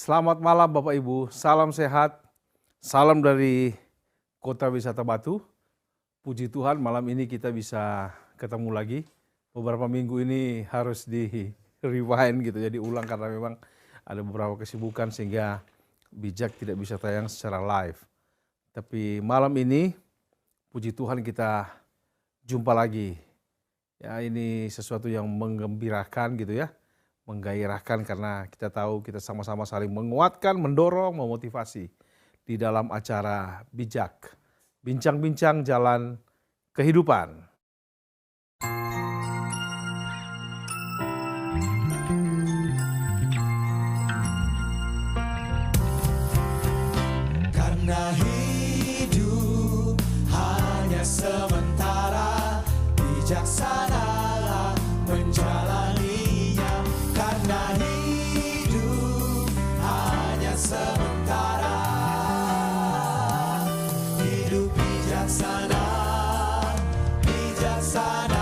Selamat malam Bapak Ibu, salam sehat, salam dari Kota Wisata Batu. Puji Tuhan malam ini kita bisa ketemu lagi. Beberapa minggu ini harus di rewind gitu, jadi ulang karena memang ada beberapa kesibukan sehingga Bijak tidak bisa tayang secara live. Tapi malam ini puji Tuhan kita jumpa lagi. Ya ini sesuatu yang menggembirakan gitu ya. Menggairahkan karena kita tahu kita sama-sama saling menguatkan, mendorong, memotivasi di dalam acara Bijak, bincang-bincang jalan kehidupan. Karena hidup hanya sementara, bijaksanalah menjalaninya. Karena hidup hanya sementara, hidup bijaksana, bijaksana.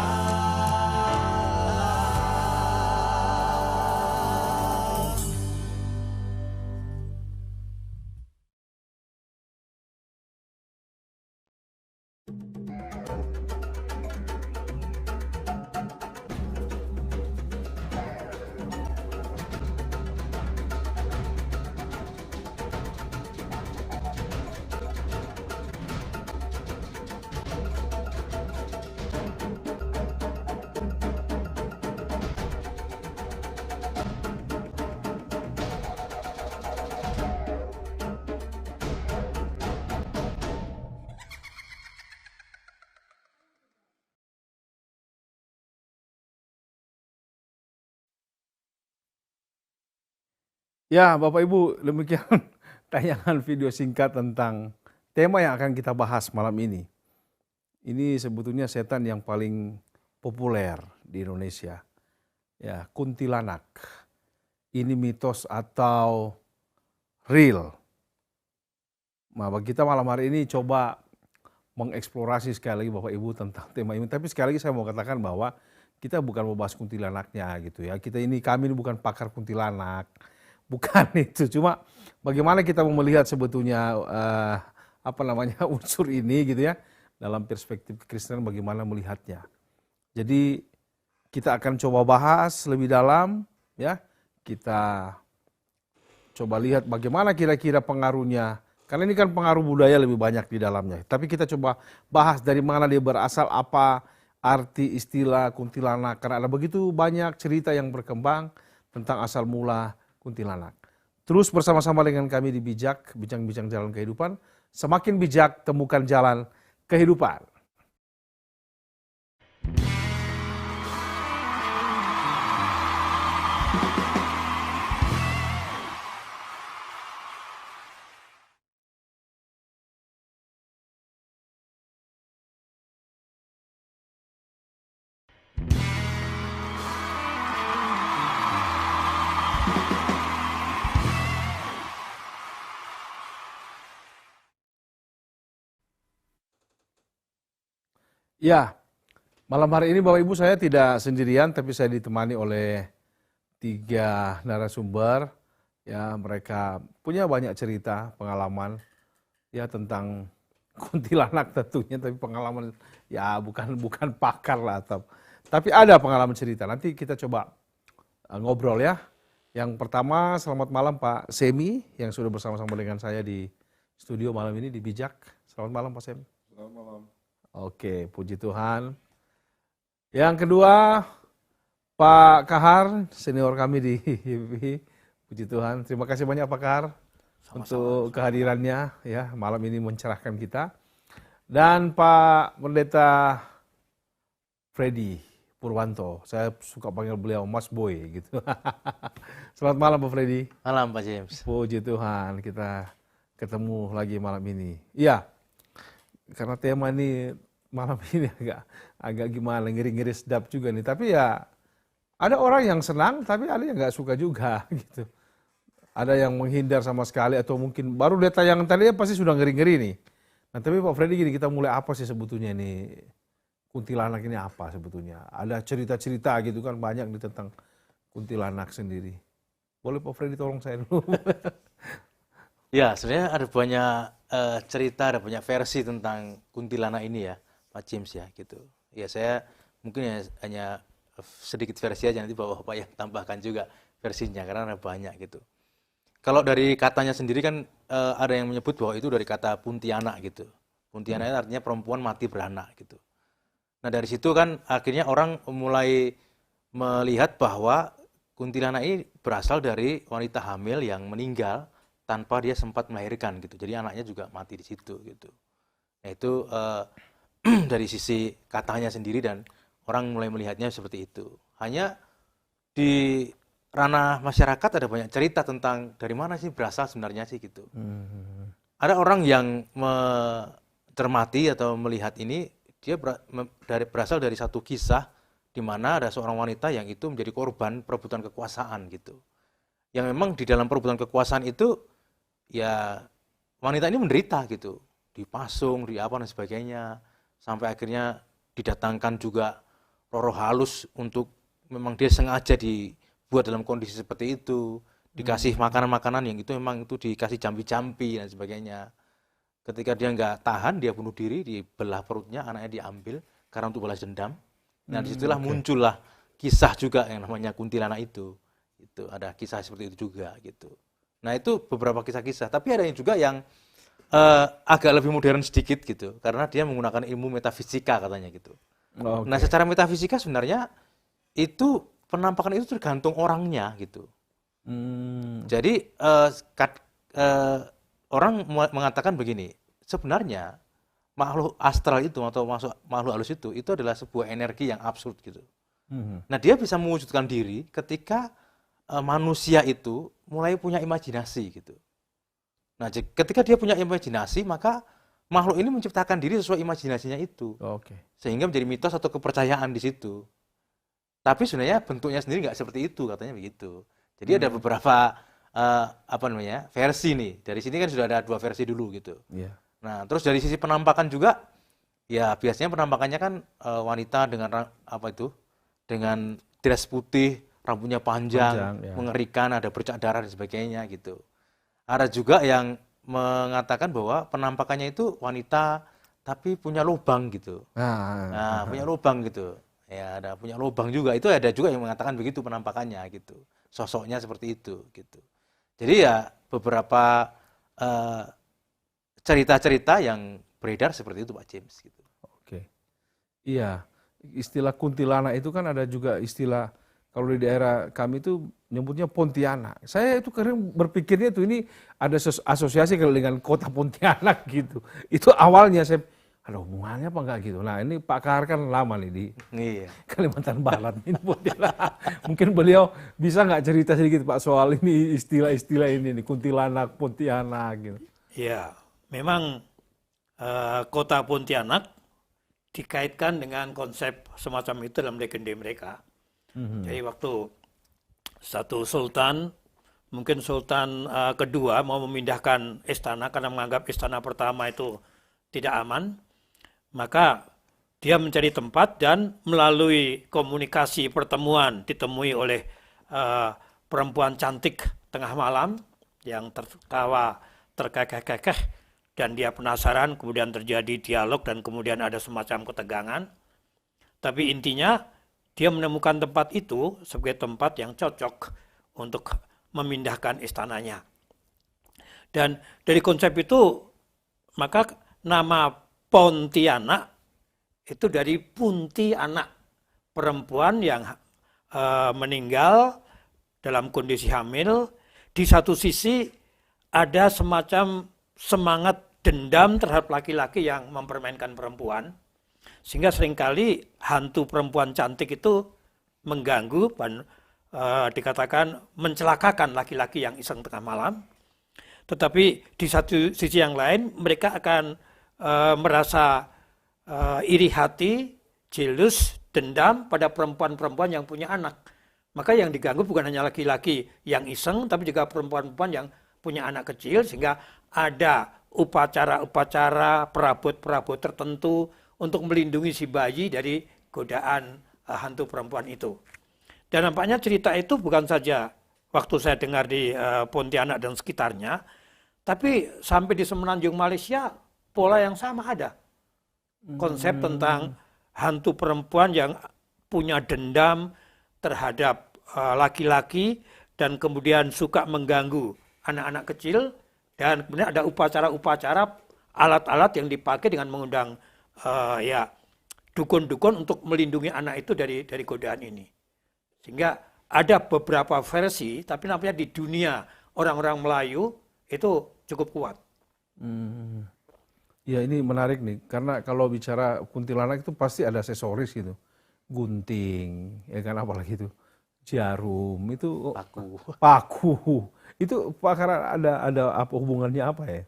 Ya Bapak Ibu, demikian tayangan video singkat tentang tema yang akan kita bahas malam ini. Ini sebetulnya setan yang paling populer di Indonesia. Ya, kuntilanak. Ini mitos atau real. Nah, bagi kita malam hari ini coba mengeksplorasi sekali lagi Bapak Ibu tentang tema ini. Tapi sekali lagi saya mau katakan bahwa kita bukan membahas kuntilanaknya gitu ya. Kami ini bukan pakar kuntilanak. Bukan itu, cuma bagaimana kita mau melihat sebetulnya unsur ini gitu ya dalam perspektif kekristenan, bagaimana melihatnya. Jadi kita akan coba bahas lebih dalam ya. Kita coba lihat bagaimana kira-kira pengaruhnya. Karena ini kan pengaruh budaya lebih banyak di dalamnya. Tapi kita coba bahas dari mana dia berasal, apa arti istilah kuntilanak. Karena ada begitu banyak cerita yang berkembang tentang asal mula kuntilanak. Terus bersama-sama dengan kami di Bijak, bincang-bincang jalan kehidupan. Semakin bijak, temukan jalan kehidupan. Ya, malam hari ini Bapak Ibu saya tidak sendirian, tapi saya ditemani oleh 3 narasumber. Ya, mereka punya banyak cerita, pengalaman ya tentang kuntilanak tentunya, tapi pengalaman ya bukan pakar lah, tapi ada pengalaman cerita. Nanti kita coba ngobrol ya. Yang pertama, selamat malam Pak Semi yang sudah bersama-sama dengan saya di studio malam ini di Bijak. Selamat malam Pak Semi. Selamat malam. Oke, puji Tuhan. Yang kedua, Pak Kahar, senior kami di HIPI. Puji Tuhan, terima kasih banyak Pak Kahar untuk kehadirannya ya malam ini mencerahkan kita. Dan Pak Pendeta Freddy Purwanto, saya suka panggil beliau Mas Boy gitu. Selamat malam Pak Freddy. Malam Pak James. Puji Tuhan, kita ketemu lagi malam ini. Iya. Karena tema ini malam ini agak gimana, ngeri-ngeri sedap juga nih. Tapi ya ada orang yang senang, tapi ada yang nggak suka juga gitu. Ada yang menghindar sama sekali atau mungkin baru lihat tayangan tadi ya pasti sudah ngeri-ngeri nih. Nah tapi Pak Freddy gini, kita mulai apa sih sebetulnya nih kuntilanak ini apa sebetulnya? Ada cerita-cerita gitu kan banyak nih tentang kuntilanak sendiri. Boleh Pak Freddy tolong saya dulu? Ya, sebenarnya ada banyak cerita, ada banyak versi tentang kuntilanak ini ya, Pak James ya, gitu. Ya saya mungkin ya hanya sedikit versi aja, nanti Bapak yang tambahkan juga versinya karena ada banyak gitu. Kalau dari katanya sendiri kan ada yang menyebut bahwa itu dari kata puntianak gitu. Puntianak itu artinya perempuan mati beranak gitu. Nah dari situ kan akhirnya orang mulai melihat bahwa kuntilanak ini berasal dari wanita hamil yang meninggal tanpa dia sempat melahirkan gitu. Jadi anaknya juga mati di situ gitu. Nah itu dari sisi katanya sendiri dan orang mulai melihatnya seperti itu. Hanya di ranah masyarakat ada banyak cerita tentang dari mana sih berasal sebenarnya sih gitu. Ada orang yang mencermati atau melihat ini dia berasal dari satu kisah di mana ada seorang wanita yang itu menjadi korban perebutan kekuasaan gitu. Yang memang di dalam perebutan kekuasaan itu ya wanita ini menderita gitu, dipasung, di apa dan sebagainya, sampai akhirnya didatangkan juga roh halus untuk memang dia sengaja dibuat dalam kondisi seperti itu, dikasih makanan-makanan yang itu memang itu dikasih jampi-jampi dan sebagainya. Ketika dia nggak tahan, dia bunuh diri, dibelah perutnya, anaknya diambil karena untuk balas dendam. Nah disitulah muncullah kisah juga yang namanya kuntilanak itu. Itu ada kisah seperti itu juga gitu. Nah itu beberapa kisah-kisah, tapi ada yang juga yang agak lebih modern sedikit gitu, karena dia menggunakan ilmu metafisika katanya gitu. Nah secara metafisika sebenarnya itu penampakan itu tergantung orangnya gitu. Jadi orang mengatakan begini, sebenarnya makhluk astral itu atau makhluk halus itu adalah sebuah energi yang absurd gitu. Nah dia bisa mewujudkan diri ketika manusia itu mulai punya imajinasi gitu. Nah, ketika dia punya imajinasi, maka makhluk ini menciptakan diri sesuai imajinasinya itu. Sehingga menjadi mitos atau kepercayaan di situ. Tapi sebenarnya bentuknya sendiri nggak seperti itu, katanya begitu. Jadi ada beberapa versi nih. Dari sini kan sudah ada 2 versi dulu gitu. Nah, terus dari sisi penampakan juga, ya biasanya penampakannya kan wanita dengan dengan dress putih, rambutnya panjang, mengerikan, ada bercak darah dan sebagainya gitu. Ada juga yang mengatakan bahwa penampakannya itu wanita tapi punya lubang gitu. Nah, punya lubang gitu. Ya, ada punya lubang juga. Itu ada juga yang mengatakan begitu penampakannya gitu. Sosoknya seperti itu gitu. Jadi ya beberapa cerita-cerita yang beredar seperti itu Pak James gitu. Iya, istilah kuntilanak itu kan ada juga istilah. Kalau di daerah kami itu nyebutnya Pontianak. Saya itu kadang berpikirnya itu ini ada asosiasi dengan kota Pontianak gitu. Itu awalnya saya, ada hubungannya apa enggak gitu. Nah ini Pak Kahar kan lama nih di Kalimantan Barat. Ini Pontianak. Mungkin beliau bisa nggak cerita sedikit Pak soal ini istilah-istilah ini nih, kuntilanak, Pontianak gitu. Ya, memang kota Pontianak dikaitkan dengan konsep semacam itu dalam legenda mereka. Jadi waktu satu sultan, mungkin sultan kedua mau memindahkan istana karena menganggap istana pertama itu tidak aman, maka dia mencari tempat dan melalui komunikasi pertemuan ditemui oleh perempuan cantik tengah malam yang tertawa terkekeh-kekeh dan dia penasaran, kemudian terjadi dialog dan kemudian ada semacam ketegangan. Tapi intinya dia menemukan tempat itu sebagai tempat yang cocok untuk memindahkan istananya. Dan dari konsep itu, maka nama Pontianak itu dari punti anak, perempuan yang meninggal dalam kondisi hamil. Di satu sisi ada semacam semangat dendam terhadap laki-laki yang mempermainkan perempuan. Sehingga seringkali hantu perempuan cantik itu mengganggu, dikatakan mencelakakan laki-laki yang iseng tengah malam. Tetapi di satu sisi yang lain mereka akan merasa iri hati, jealous, dendam pada perempuan-perempuan yang punya anak. Maka yang diganggu bukan hanya laki-laki yang iseng, tapi juga perempuan-perempuan yang punya anak kecil, sehingga ada upacara-upacara, perabot-perabot tertentu untuk melindungi si bayi dari godaan hantu perempuan itu. Dan nampaknya cerita itu bukan saja waktu saya dengar di Pontianak dan sekitarnya, tapi sampai di Semenanjung Malaysia pola yang sama ada. Konsep tentang hantu perempuan yang punya dendam terhadap laki-laki dan kemudian suka mengganggu anak-anak kecil, dan kemudian ada upacara-upacara, alat-alat yang dipakai dengan mengundang dukun-dukun untuk melindungi anak itu dari godaan ini. Sehingga ada beberapa versi, tapi nampaknya di dunia orang-orang Melayu itu cukup kuat. Ya ini menarik nih, karena kalau bicara kuntilanak itu pasti ada aksesoris gitu. Gunting, ya kan, apalagi itu jarum, itu paku. Itu pakar ada apa hubungannya apa ya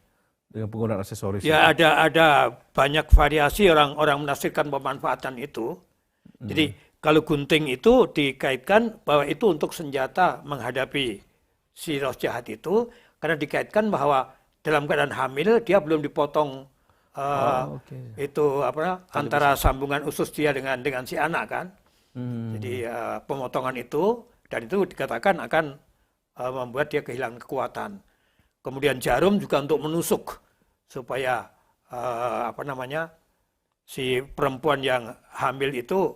dengan penggunaan aksesoris? Ya itu? ada banyak variasi orang menafsirkan pemanfaatan itu. Jadi kalau gunting itu dikaitkan bahwa itu untuk senjata menghadapi si roh jahat itu, karena dikaitkan bahwa dalam keadaan hamil dia belum dipotong itu antara sambungan usus dia dengan si anak kan. Jadi pemotongan itu, dan itu dikatakan akan membuat dia kehilangan kekuatan. Kemudian jarum juga untuk menusuk supaya si perempuan yang hamil itu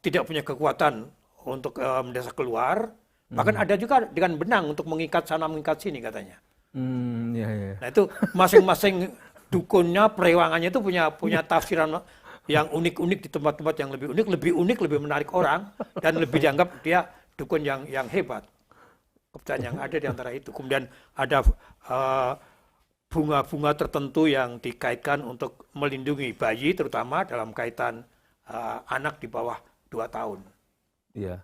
tidak punya kekuatan untuk mendesak keluar. Bahkan ada juga dengan benang untuk mengikat sana mengikat sini katanya. Ya. Nah itu masing-masing dukunnya, perewangannya itu punya tafsiran yang unik-unik di tempat-tempat yang lebih unik, lebih menarik orang, dan lebih dianggap dia dukun yang hebat. Kepercayaan yang ada di antara itu. Kemudian ada bunga-bunga tertentu yang dikaitkan untuk melindungi bayi, terutama dalam kaitan anak di bawah 2 tahun. Iya.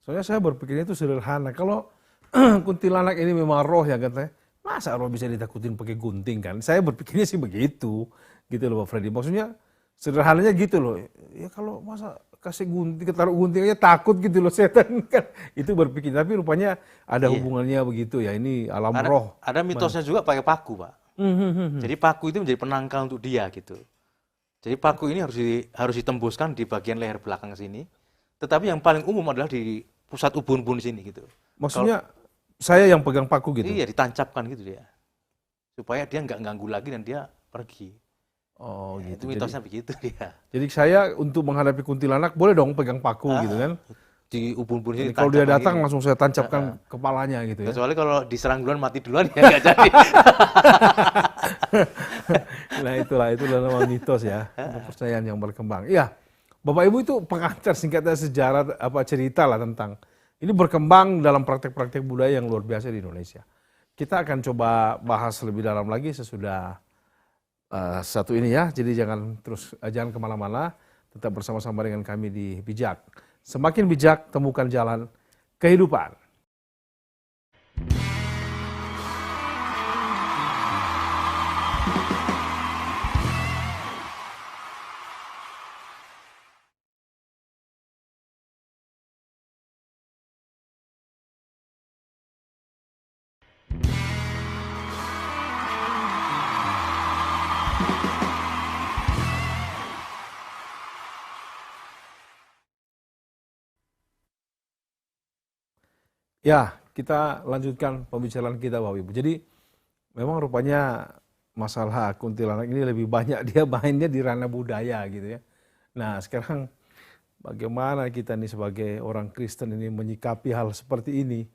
Soalnya saya berpikirnya itu sederhana. Kalau kuntilanak ini memang roh ya katanya, masa roh bisa ditakutin pakai gunting kan? Saya berpikirnya sih begitu, gitu loh Pak Freddy. Maksudnya sederhananya gitu loh. Ya kalau masa kasih gunting, taruh gunting aja takut gitu loh setan kan? Itu berpikir. Tapi rupanya ada hubungannya begitu ya. Ini alam roh. Ada mitosnya juga pakai paku, Pak. Jadi paku itu menjadi penangkal untuk dia gitu. Jadi paku ini harus ditembuskan di bagian leher belakang sini. Tetapi yang paling umum adalah di pusat ubun-ubun sini gitu. Maksudnya saya yang pegang paku gitu? Iya, ditancapkan gitu dia. Supaya dia nggak ganggu lagi dan dia pergi. Oh Ya, gitu. itu mitosnya begitu dia. Jadi saya untuk menghadapi kuntilanak boleh dong pegang paku gitu kan? Di ubun-ubun sini. Kalau dia datang gini. langsung saya tancapkan kepalanya gitu ya. Kecuali kalau diserang duluan mati duluan ya nggak jadi. Nah itulah nama mitos ya, kepercayaan yang berkembang. Iya, Bapak Ibu itu pengantar singkatnya sejarah cerita lah tentang ini berkembang dalam praktek-praktek budaya yang luar biasa di Indonesia. Kita akan coba bahas lebih dalam lagi sesudah satu ini ya. Jadi jangan kemana-mana, tetap bersama-sama dengan kami di Bijak. Semakin bijak, temukan jalan kehidupan. Ya, kita lanjutkan pembicaraan kita Bapak Ibu. Jadi memang rupanya masalah kuntilanak ini lebih banyak dia mainnya di ranah budaya gitu ya. Nah sekarang bagaimana kita nih sebagai orang Kristen ini menyikapi hal seperti ini?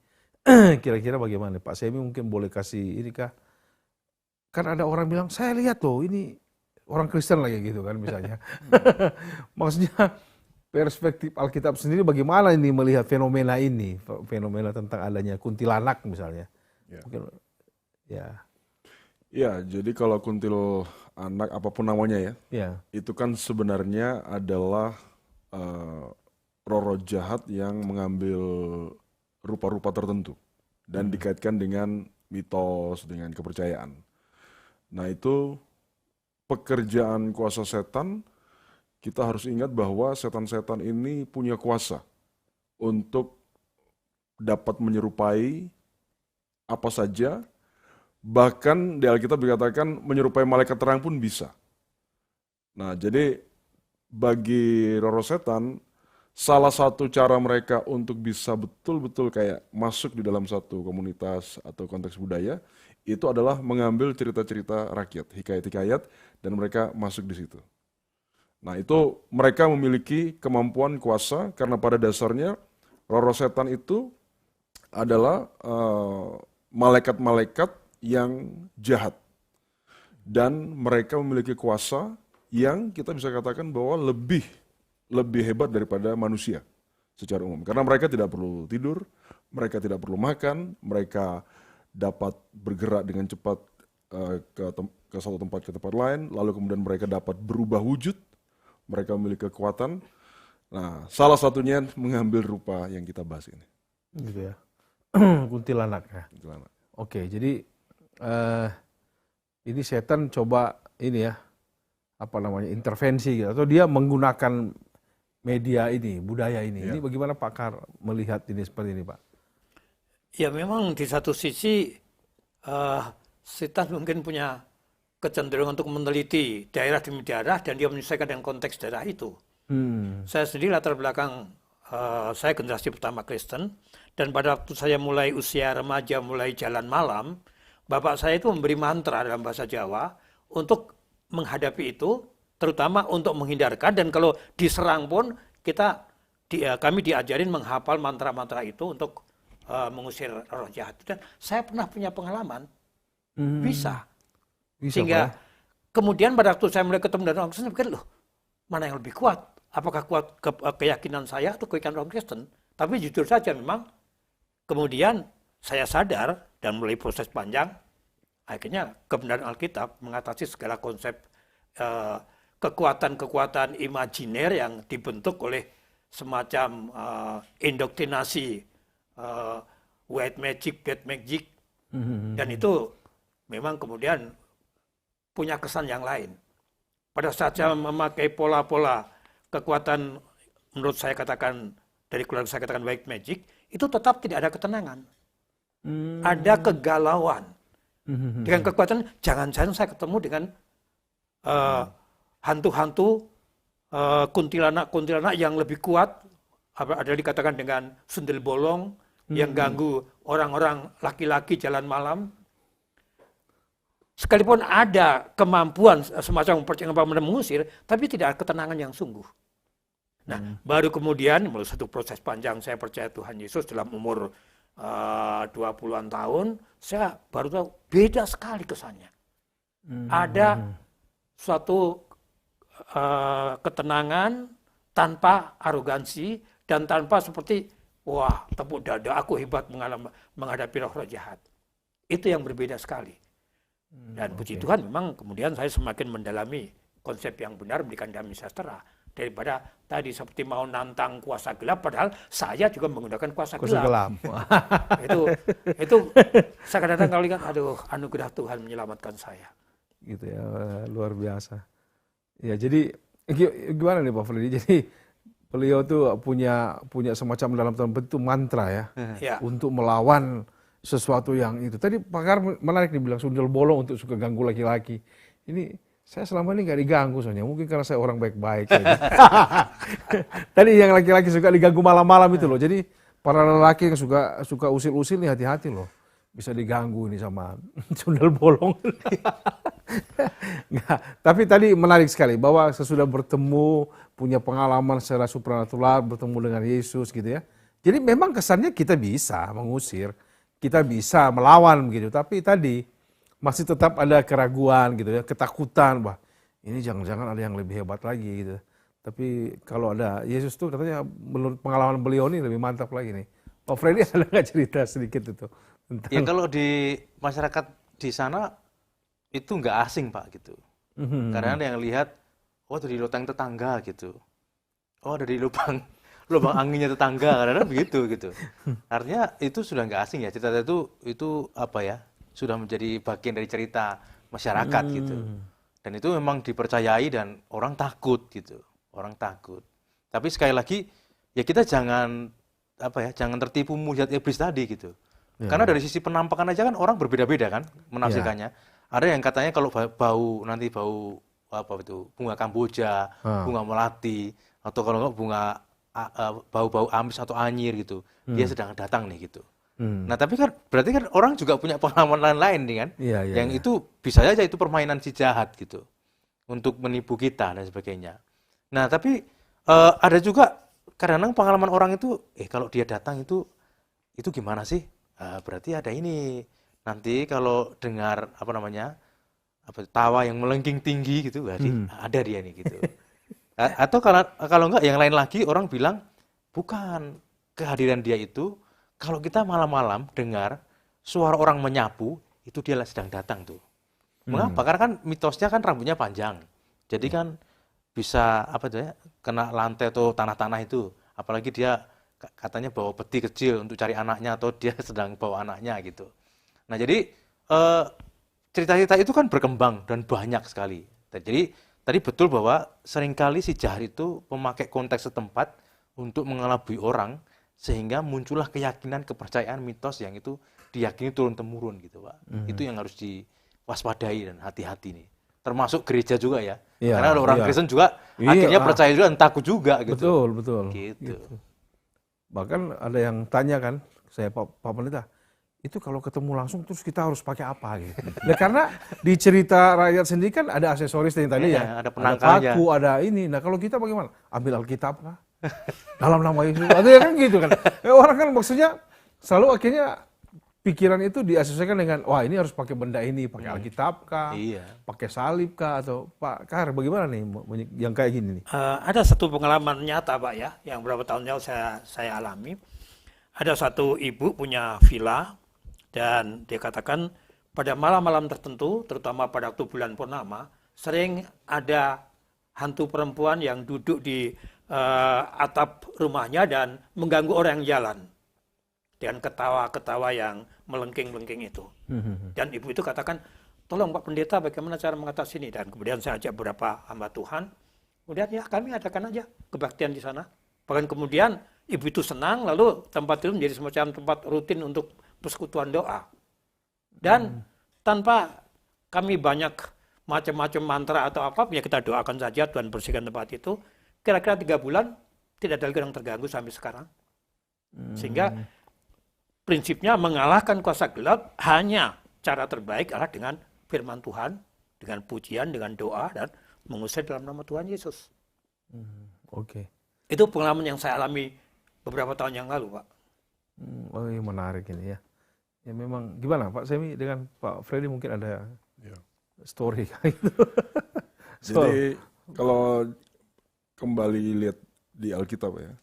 Kira-kira bagaimana Pak Semi mungkin boleh kasih ini kah? Kan ada orang bilang, saya lihat loh ini orang Kristen lagi gitu kan misalnya. Maksudnya perspektif Alkitab sendiri bagaimana ini melihat fenomena ini, fenomena tentang adanya kuntilanak misalnya. Ya. Mungkin, ya. Ya, jadi kalau kuntil anak apapun namanya ya, Ya. itu kan sebenarnya adalah roh-roh jahat yang mengambil rupa-rupa tertentu dan dikaitkan dengan mitos, dengan kepercayaan. Nah itu pekerjaan kuasa setan. Kita harus ingat bahwa setan-setan ini punya kuasa untuk dapat menyerupai apa saja, bahkan di Alkitab dikatakan menyerupai malaikat terang pun bisa. Nah, jadi bagi roh setan, salah satu cara mereka untuk bisa betul-betul kayak masuk di dalam satu komunitas atau konteks budaya, itu adalah mengambil cerita-cerita rakyat, hikayat-hikayat, dan mereka masuk di situ. Nah, itu mereka memiliki kemampuan kuasa karena pada dasarnya roh setan itu adalah malaikat-malaikat yang jahat. Dan mereka memiliki kuasa yang kita bisa katakan bahwa lebih hebat daripada manusia secara umum. Karena mereka tidak perlu tidur, mereka tidak perlu makan, mereka dapat bergerak dengan cepat ke satu tempat ke tempat lain, lalu kemudian mereka dapat berubah wujud, mereka memiliki kekuatan. Nah, salah satunya mengambil rupa yang kita bahas ini. Gitu ya. Kuntilanak ya. Kuntilanak. Oke, jadi ini setan coba ini ya, apa namanya, intervensi gitu, atau dia menggunakan media ini, budaya ini. Ini bagaimana pakar melihat ini seperti ini, Pak? Ya memang di satu sisi setan mungkin punya kecenderungan untuk meneliti daerah demi daerah dan dia menyesuaikan dengan konteks daerah itu. Saya sendiri latar belakang saya generasi pertama Kristen dan pada waktu saya mulai usia remaja, mulai jalan malam, bapak saya itu memberi mantra dalam bahasa Jawa untuk menghadapi itu, terutama untuk menghindarkan dan kalau diserang pun kami diajarin menghafal mantra-mantra itu untuk mengusir roh jahat. Dan saya pernah punya pengalaman bisa sehingga Pak? kemudian pada waktu saya mulai ketemu dengan orang Kristen, saya pikir loh mana yang lebih kuat? Apakah kuat keyakinan saya atau keyakinan orang Kristen? Tapi jujur saja memang kemudian saya sadar dan mulai proses panjang, akhirnya kebenaran Alkitab mengatasi segala konsep kekuatan-kekuatan imajiner yang dibentuk oleh semacam indoktrinasi white magic, black magic, dan itu memang kemudian punya kesan yang lain. Pada saat saya memakai pola-pola kekuatan, menurut saya katakan, dari keluarga saya katakan white magic, itu tetap tidak ada ketenangan. Ada kegalauan. Dengan kekuatan, jangan-jangan saya ketemu dengan hantu-hantu, kuntilanak-kuntilanak yang lebih kuat, ada dikatakan dengan sundel bolong, yang ganggu orang-orang laki-laki jalan malam. Sekalipun ada kemampuan semacam mengusir, tapi tidak ada ketenangan yang sungguh. Nah, baru kemudian melalui satu proses panjang saya percaya Tuhan Yesus dalam umur 20-an tahun, saya baru tahu beda sekali kesannya. Ada suatu ketenangan tanpa arogansi dan tanpa seperti wah tepuk dada aku hebat menghadapi roh jahat. Itu yang berbeda sekali. Dan puji Tuhan memang kemudian saya semakin mendalami konsep yang benar memberikan damai sejahtera daripada tadi seperti mau nantang kuasa gelap padahal saya juga menggunakan kuasa gelap. itu saya kadang-kadang kalau lihat aduh anugerah Tuhan menyelamatkan saya. Gitu ya, luar biasa. Ya, jadi gimana nih Pak Freddy? Jadi beliau tuh punya semacam dalam tanda petik mantra ya, untuk melawan sesuatu yang itu. Tadi pakar menarik dibilang sundel bolong untuk suka ganggu laki-laki. Ini saya selama ini nggak diganggu soalnya. Mungkin karena saya orang baik-baik. Tadi yang laki-laki suka diganggu malam-malam itu loh. Jadi para lelaki yang suka usil-usil nih hati-hati loh. Bisa diganggu nih sama sundel bolong. Nggak, tapi tadi menarik sekali bahwa sesudah bertemu, punya pengalaman secara supranatural, bertemu dengan Yesus gitu ya. Jadi memang kesannya kita bisa mengusir. Kita bisa melawan gitu, tapi tadi masih tetap ada keraguan gitu ya, ketakutan, wah ini jangan-jangan ada yang lebih hebat lagi gitu. Tapi kalau ada Yesus tuh katanya menurut pengalaman beliau ini lebih mantap lagi nih. Pak Freddy ada nggak cerita sedikit itu? Ya kalau di masyarakat di sana itu nggak asing Pak gitu. Karena ada yang lihat, oh dari loteng tetangga gitu. Oh dari lubang anginnya tetangga, karena begitu gitu. Artinya itu sudah nggak asing ya, cerita itu apa ya, sudah menjadi bagian dari cerita masyarakat gitu. Dan itu memang dipercayai dan orang takut gitu, orang takut. Tapi sekali lagi ya kita jangan tertipu melihat iblis tadi gitu. Karena dari sisi penampakan aja kan orang berbeda-beda kan menafsirkannya. Ada yang katanya kalau bau bunga kamboja, bunga melati, atau kalau enggak bunga bau-bau amis atau anyir gitu. Dia sedang datang nih gitu. Nah, tapi kan berarti kan orang juga punya pengalaman lain-lain nih kan. Iya, iya, Yang iya. itu bisa saja itu permainan si jahat gitu. Untuk menipu kita dan sebagainya. Nah, tapi ada juga kadang-kadang pengalaman orang itu, kalau dia datang itu gimana sih? Berarti ada ini. Nanti kalau dengar tawa yang melengking tinggi gitu, berarti ada dia nih gitu. Atau kalau enggak yang lain lagi orang bilang bukan kehadiran dia itu kalau kita malam-malam dengar suara orang menyapu itu dia sedang datang tuh. Mengapa? Karena kan mitosnya kan rambutnya panjang. Jadi kan bisa kena lantai atau tanah-tanah itu. Apalagi dia katanya bawa peti kecil untuk cari anaknya atau dia sedang bawa anaknya gitu. Nah, jadi cerita-cerita itu kan berkembang dan banyak sekali. Jadi tadi betul bahwa seringkali si jahat itu memakai konteks setempat untuk mengelabui orang sehingga muncullah keyakinan, kepercayaan, mitos yang itu diyakini turun-temurun gitu, Pak. Itu yang harus diwaspadai dan hati-hati nih. Termasuk gereja juga ya. Iya, Karena ada orang iya. Kristen juga Iya, akhirnya percaya juga dan takut juga gitu. Betul. Gitu. Bahkan ada yang tanya kan, saya Pak Pendeta, itu kalau ketemu langsung terus kita harus pakai apa gitu. Nah, karena di cerita rakyat sendiri kan ada aksesoris yang tadi Iya, ya. ada penangkalnya. paku, ada ini. Nah, kalau kita bagaimana? Ambil Alkitab kah? Dalam nama Yesus. Atau ya kan gitu kan. Orang kan maksudnya selalu akhirnya pikiran itu diasosiasikan dengan wah ini harus pakai benda ini, pakai Alkitab kah? Iya. Pakai salib kah? Atau Pak Kahar bagaimana nih yang kayak gini nih? Ada satu pengalaman nyata Pak ya, yang beberapa tahun lalu saya alami. Ada satu ibu punya villa dan dia katakan pada malam-malam tertentu, terutama pada waktu bulan purnama, sering ada hantu perempuan yang duduk di atap rumahnya dan mengganggu orang yang jalan dengan ketawa-ketawa yang melengking-melengking itu. Dan ibu itu katakan, tolong Pak Pendeta bagaimana cara mengatasi ini? Dan kemudian saya ajak beberapa hamba Tuhan. Kemudian ya kami adakan aja kebaktian di sana. Bahkan kemudian ibu itu senang, lalu tempat itu menjadi semacam tempat rutin untuk persekutuan doa. Dan tanpa kami banyak macam-macam mantra atau apa, ya kita doakan saja Tuhan bersihkan tempat itu. Kira-kira 3 bulan tidak ada lagi orang terganggu sampai sekarang. Sehingga prinsipnya mengalahkan kuasa gelap hanya cara terbaik adalah dengan firman Tuhan, dengan pujian, dengan doa, dan mengusir dalam nama Tuhan Yesus. Oke. Itu pengalaman yang saya alami beberapa tahun yang lalu, Pak. Oh, ini menarik ini ya. Ya memang gimana Pak Semi dengan Pak Freddy mungkin ada Ya. story kayak gitu. Jadi kalau kembali lihat di Alkitab ya,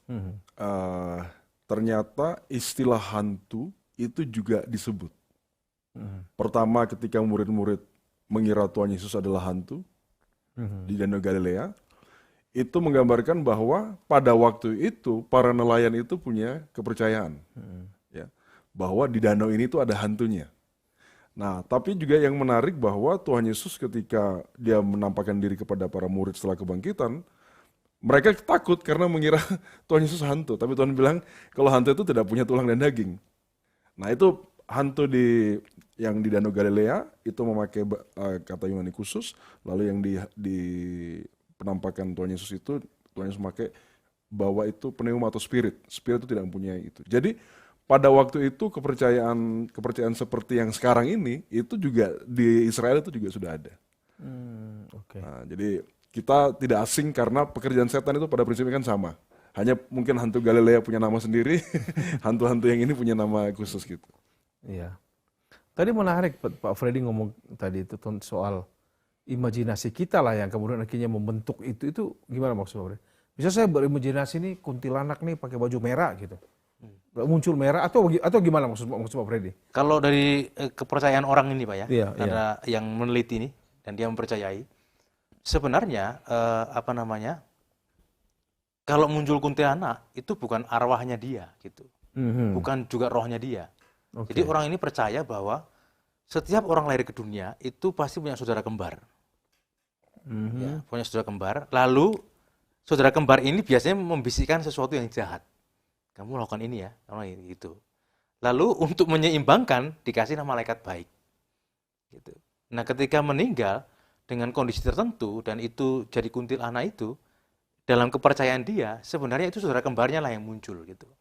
ternyata istilah hantu itu juga disebut. Pertama ketika murid-murid mengira Tuhan Yesus adalah hantu di Danau Galilea, itu menggambarkan bahwa pada waktu itu para nelayan itu punya kepercayaan, ya, bahwa di danau ini tuh ada hantunya. Nah, tapi juga yang menarik bahwa Tuhan Yesus ketika dia menampakkan diri kepada para murid setelah kebangkitan, mereka takut karena mengira Tuhan Yesus hantu. Tapi Tuhan bilang kalau hantu itu tidak punya tulang dan daging. Nah, itu hantu yang di Danau Galilea itu memakai kata Yunani khusus, lalu yang di penampakan Tuhan Yesus itu Tuhan Yesus memakai bahwa itu pneuma atau spirit. Spirit itu tidak mempunyai itu. Jadi pada waktu itu kepercayaan seperti yang sekarang ini itu juga di Israel itu juga sudah ada. Oke. Nah, jadi kita tidak asing karena pekerjaan setan itu pada prinsipnya kan sama. Hanya mungkin hantu Galilea punya nama sendiri, hantu-hantu yang ini punya nama khusus gitu. Iya. Tadi menarik Pak Freddy ngomong tadi itu soal imajinasi kita lah yang kemudian akhirnya membentuk itu. Itu gimana maksudnya? Bisa saya berimajinasi nih kuntilanak nih pakai baju merah gitu. Muncul merah atau gimana maksud Pak Freddy? Kalau dari kepercayaan orang ini Pak ya, Iya, karena yang meneliti ini dan dia mempercayai, sebenarnya kalau muncul kuntilanak itu bukan arwahnya dia gitu, bukan juga rohnya dia. Oke. Jadi orang ini percaya bahwa setiap orang lahir ke dunia itu pasti punya saudara kembar, ya, punya saudara kembar. Lalu saudara kembar ini biasanya membisikkan sesuatu yang jahat. Kamu lakukan ini ya, kamu ini gitu. Lalu untuk menyeimbangkan dikasih nama malaikat baik. Gitu. Nah ketika meninggal dengan kondisi tertentu dan itu jadi kuntilanak itu, dalam kepercayaan dia sebenarnya itu saudara kembarnya lah yang muncul gitu.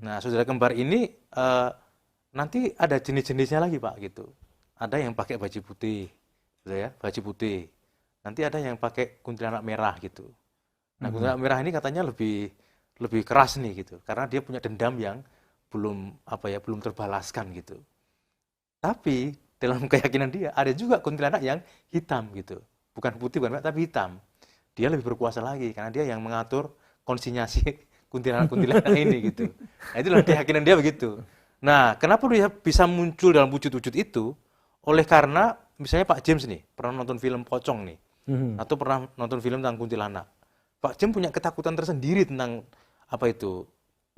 Nah, saudara kembar ini nanti ada jenis-jenisnya lagi Pak gitu. Ada yang pakai baju putih, gitu ya, baju putih. Nanti ada yang pakai kuntilanak merah gitu. Nah, kuntilanak merah ini katanya lebih keras nih gitu, karena dia punya dendam yang belum terbalaskan gitu. Tapi dalam keyakinan dia ada juga kuntilanak yang hitam gitu, bukan putih bukan merah tapi hitam. Dia lebih berkuasa lagi karena dia yang mengatur konsinyasi kuntilanak ini gitu. Nah, itulah keyakinan dia begitu. Nah, kenapa dia bisa muncul dalam wujud-wujud itu? Oleh karena misalnya Pak James nih pernah nonton film Pocong nih, atau pernah nonton film tentang kuntilanak. Pak James punya ketakutan tersendiri tentang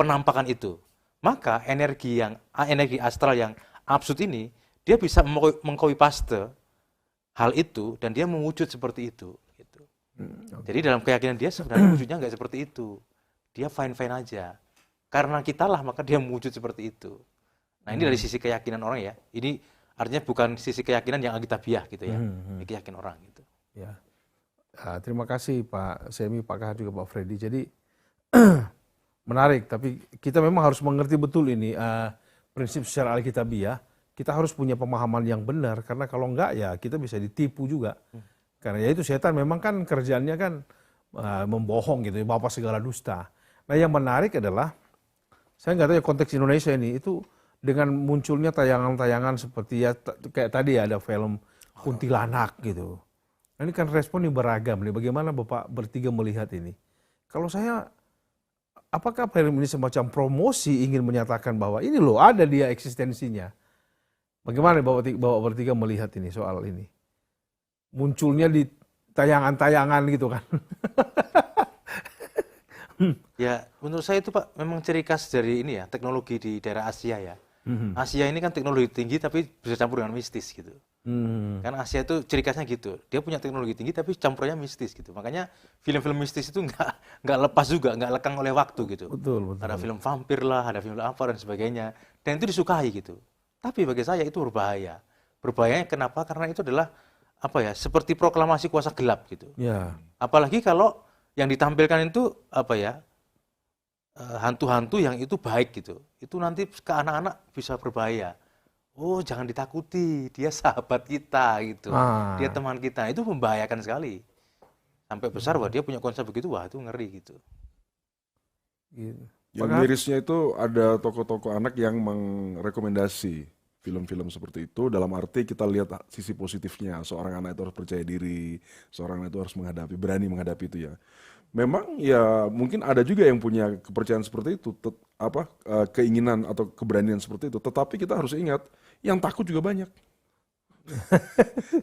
penampakan itu. Maka energi astral yang absurd ini dia bisa mengcopy paste hal itu dan dia mewujud seperti itu. Gitu. Jadi dalam keyakinan dia sebenarnya wujudnya nggak seperti itu. Dia fine-fine aja. Karena kitalah maka dia mewujud seperti itu. Nah ini dari sisi keyakinan orang ya. Ini artinya bukan sisi keyakinan yang alkitabiah gitu ya. Ini keyakinan orang gitu. Ya. Terima kasih Pak Semi, Pak Kahar juga Pak Freddy. Jadi menarik, tapi kita memang harus mengerti betul ini prinsip secara alkitabiah. Kita harus punya pemahaman yang benar karena kalau enggak ya kita bisa ditipu juga. Karena ya itu setan memang kan kerjaannya kan membohong gitu, bapak segala dusta. Nah yang menarik adalah saya nggak tahu ya konteks Indonesia ini itu dengan munculnya tayangan-tayangan seperti ya kayak tadi ya ada film kuntilanak gitu. Nah, ini kan responnya beragam nih. Bagaimana Bapak bertiga melihat ini? Kalau saya, apakah film ini semacam promosi ingin menyatakan bahwa ini loh ada dia eksistensinya? Bagaimana Bapak bertiga melihat ini soal ini? Munculnya di tayangan-tayangan gitu kan? Ya, menurut saya itu Pak memang ciri khas dari ini ya, teknologi di daerah Asia ya. Asia ini kan teknologi tinggi tapi bisa campur dengan mistis gitu. Karena Asia itu ciri khasnya gitu. Dia punya teknologi tinggi tapi campurnya mistis gitu. Makanya film-film mistis itu nggak lepas juga, nggak lekang oleh waktu gitu. Betul. Ada film vampir lah, ada film apa dan sebagainya. Dan itu disukai gitu. Tapi bagi saya itu berbahaya. Berbahayanya kenapa? Karena itu adalah apa ya? Seperti proklamasi kuasa gelap gitu. Ya. Apalagi kalau yang ditampilkan itu apa ya? Hantu-hantu yang itu baik gitu. Itu nanti ke anak-anak bisa berbahaya. Oh, jangan ditakuti, dia sahabat kita gitu. Dia teman kita. Itu membahayakan sekali. Sampai besar wah dia punya konsep begitu, wah itu ngeri gitu. Yang mirisnya itu ada tokoh-tokoh anak yang merekomendasi film-film seperti itu, dalam arti kita lihat sisi positifnya, seorang anak itu harus percaya diri, seorang anak itu harus berani menghadapi itu ya. Memang ya mungkin ada juga yang punya kepercayaan seperti itu, keinginan atau keberanian seperti itu, tetapi kita harus ingat, yang takut juga banyak.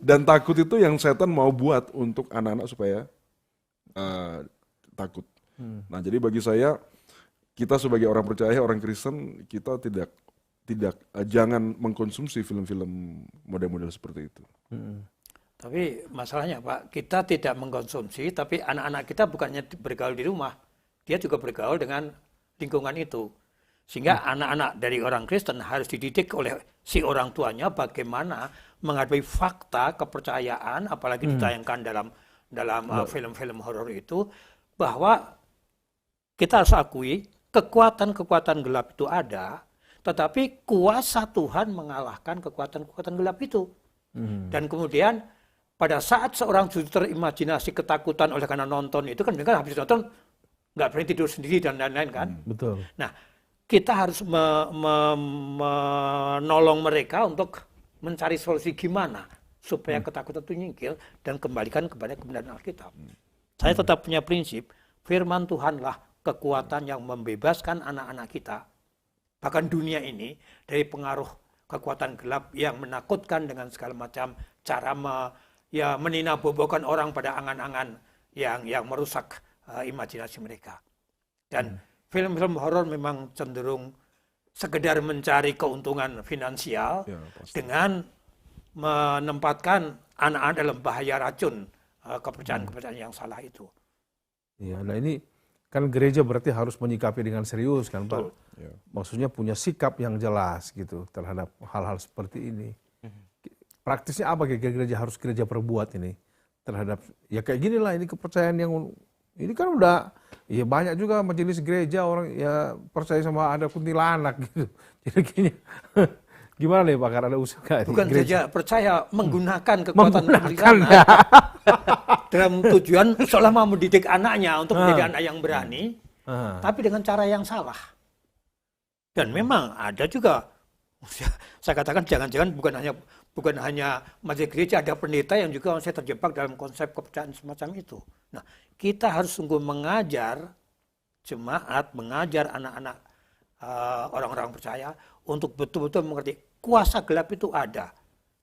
Dan takut itu yang setan mau buat untuk anak-anak supaya takut. Nah jadi bagi saya, kita sebagai orang percaya, orang Kristen, kita jangan mengkonsumsi film-film model-model seperti itu. Tapi masalahnya Pak, kita tidak mengkonsumsi, tapi anak-anak kita bukannya bergaul di rumah, dia juga bergaul dengan lingkungan itu. Sehingga anak-anak dari orang Kristen harus dididik oleh si orang tuanya bagaimana menghadapi fakta, kepercayaan, apalagi ditayangkan dalam film-film horor itu, bahwa kita harus akui kekuatan-kekuatan gelap itu ada, tetapi kuasa Tuhan mengalahkan kekuatan-kekuatan gelap itu. Dan kemudian pada saat seorang sudah terimajinasi ketakutan oleh karena nonton itu kan habis nonton nggak berani tidur sendiri dan lain-lain kan. Betul. Nah kita harus menolong mereka untuk mencari solusi gimana supaya ketakutan itu nyingkir dan kembalikan kepada kebenaran Alkitab. Saya tetap punya prinsip firman Tuhanlah kekuatan yang membebaskan anak-anak kita bahkan dunia ini dari pengaruh kekuatan gelap yang menakutkan dengan segala macam cara meninabobokan orang pada angan-angan yang merusak imajinasi mereka. Dan film-film horor memang cenderung sekedar mencari keuntungan finansial dengan menempatkan anak-anak dalam bahaya racun kepercayaan-kepercayaan yang salah itu. Iya, nah ini kan gereja berarti harus menyikapi dengan serius kan Pak. Maksudnya punya sikap yang jelas gitu terhadap hal-hal seperti ini. praktisnya apa gereja harus gereja perbuat ini terhadap ya kayak gini lah, ini kepercayaan yang ini kan udah ya banyak juga majelis gereja orang ya percaya sama ada kuntilanak gitu. Jadi gimana nih Pak, karena ada usaha nggak di Bukan gereja? saja percaya, menggunakan kekuatan Menggunakan sana ya. dalam tujuan seolah mau mendidik anaknya untuk menjadi anak yang berani, Ah. tapi dengan cara yang salah. Dan memang ada juga, saya katakan jangan-jangan bukan hanya majelis gereja, ada pendeta yang juga masih terjebak dalam konsep kepercayaan semacam itu. Nah, kita harus sungguh mengajar jemaat, mengajar anak-anak orang-orang percaya untuk betul-betul mengerti kuasa gelap itu ada.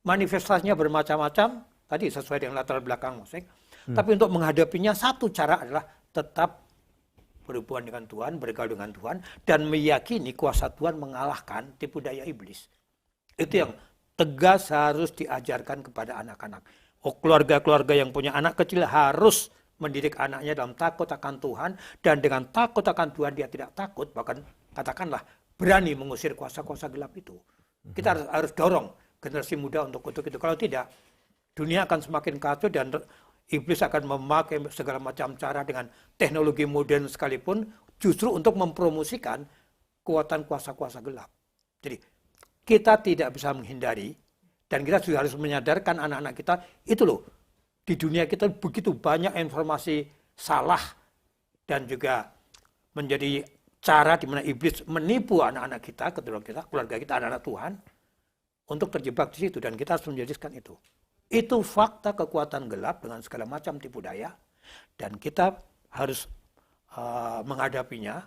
Manifestasinya bermacam-macam, tadi sesuai dengan latar belakang musik. Tapi untuk menghadapinya satu cara adalah tetap berhubungan dengan Tuhan, bergaul dengan Tuhan, dan meyakini kuasa Tuhan mengalahkan tipu daya iblis. Itu yang tegas harus diajarkan kepada anak-anak. Keluarga-keluarga yang punya anak kecil harus mendidik anaknya dalam takut akan Tuhan, dan dengan takut akan Tuhan dia tidak takut, bahkan katakanlah berani mengusir kuasa-kuasa gelap itu. Kita harus dorong generasi muda untuk itu. Kalau tidak, dunia akan semakin kacau dan iblis akan memakai segala macam cara dengan teknologi modern sekalipun justru untuk mempromosikan kekuatan kuasa-kuasa gelap. Jadi kita tidak bisa menghindari dan kita juga harus menyadarkan anak-anak kita itu loh. Di dunia kita begitu banyak informasi salah dan juga menjadi cara di mana iblis menipu anak-anak kita, keluarga kita, anak-anak Tuhan untuk terjebak di situ, dan kita harus menjelaskan itu. Itu fakta kekuatan gelap dengan segala macam tipu daya, dan kita harus menghadapinya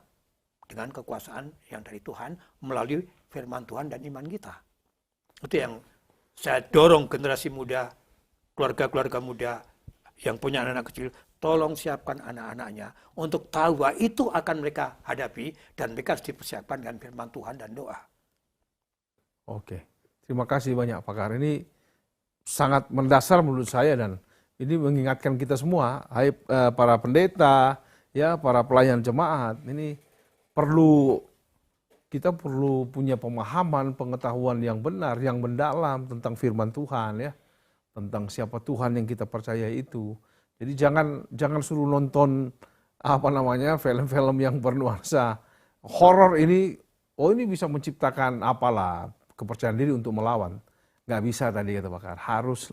dengan kekuasaan yang dari Tuhan melalui firman Tuhan dan iman kita. Itu yang saya dorong generasi muda, keluarga-keluarga muda yang punya anak-anak kecil, tolong siapkan anak-anaknya untuk tahu bahwa itu akan mereka hadapi dan mereka harus dipersiapkan dengan firman Tuhan dan doa. Oke, terima kasih banyak Pak Kar. Ini sangat mendasar menurut saya dan ini mengingatkan kita semua, hai para pendeta, ya para pelayan jemaat, ini kita perlu punya pemahaman, pengetahuan yang benar, yang mendalam tentang firman Tuhan ya, tentang siapa Tuhan yang kita percaya itu. Jadi jangan suruh nonton film-film yang bernuansa horor ini, ini bisa menciptakan apalah kepercayaan diri untuk melawan. Nggak bisa tadi kata Pak Kar, harus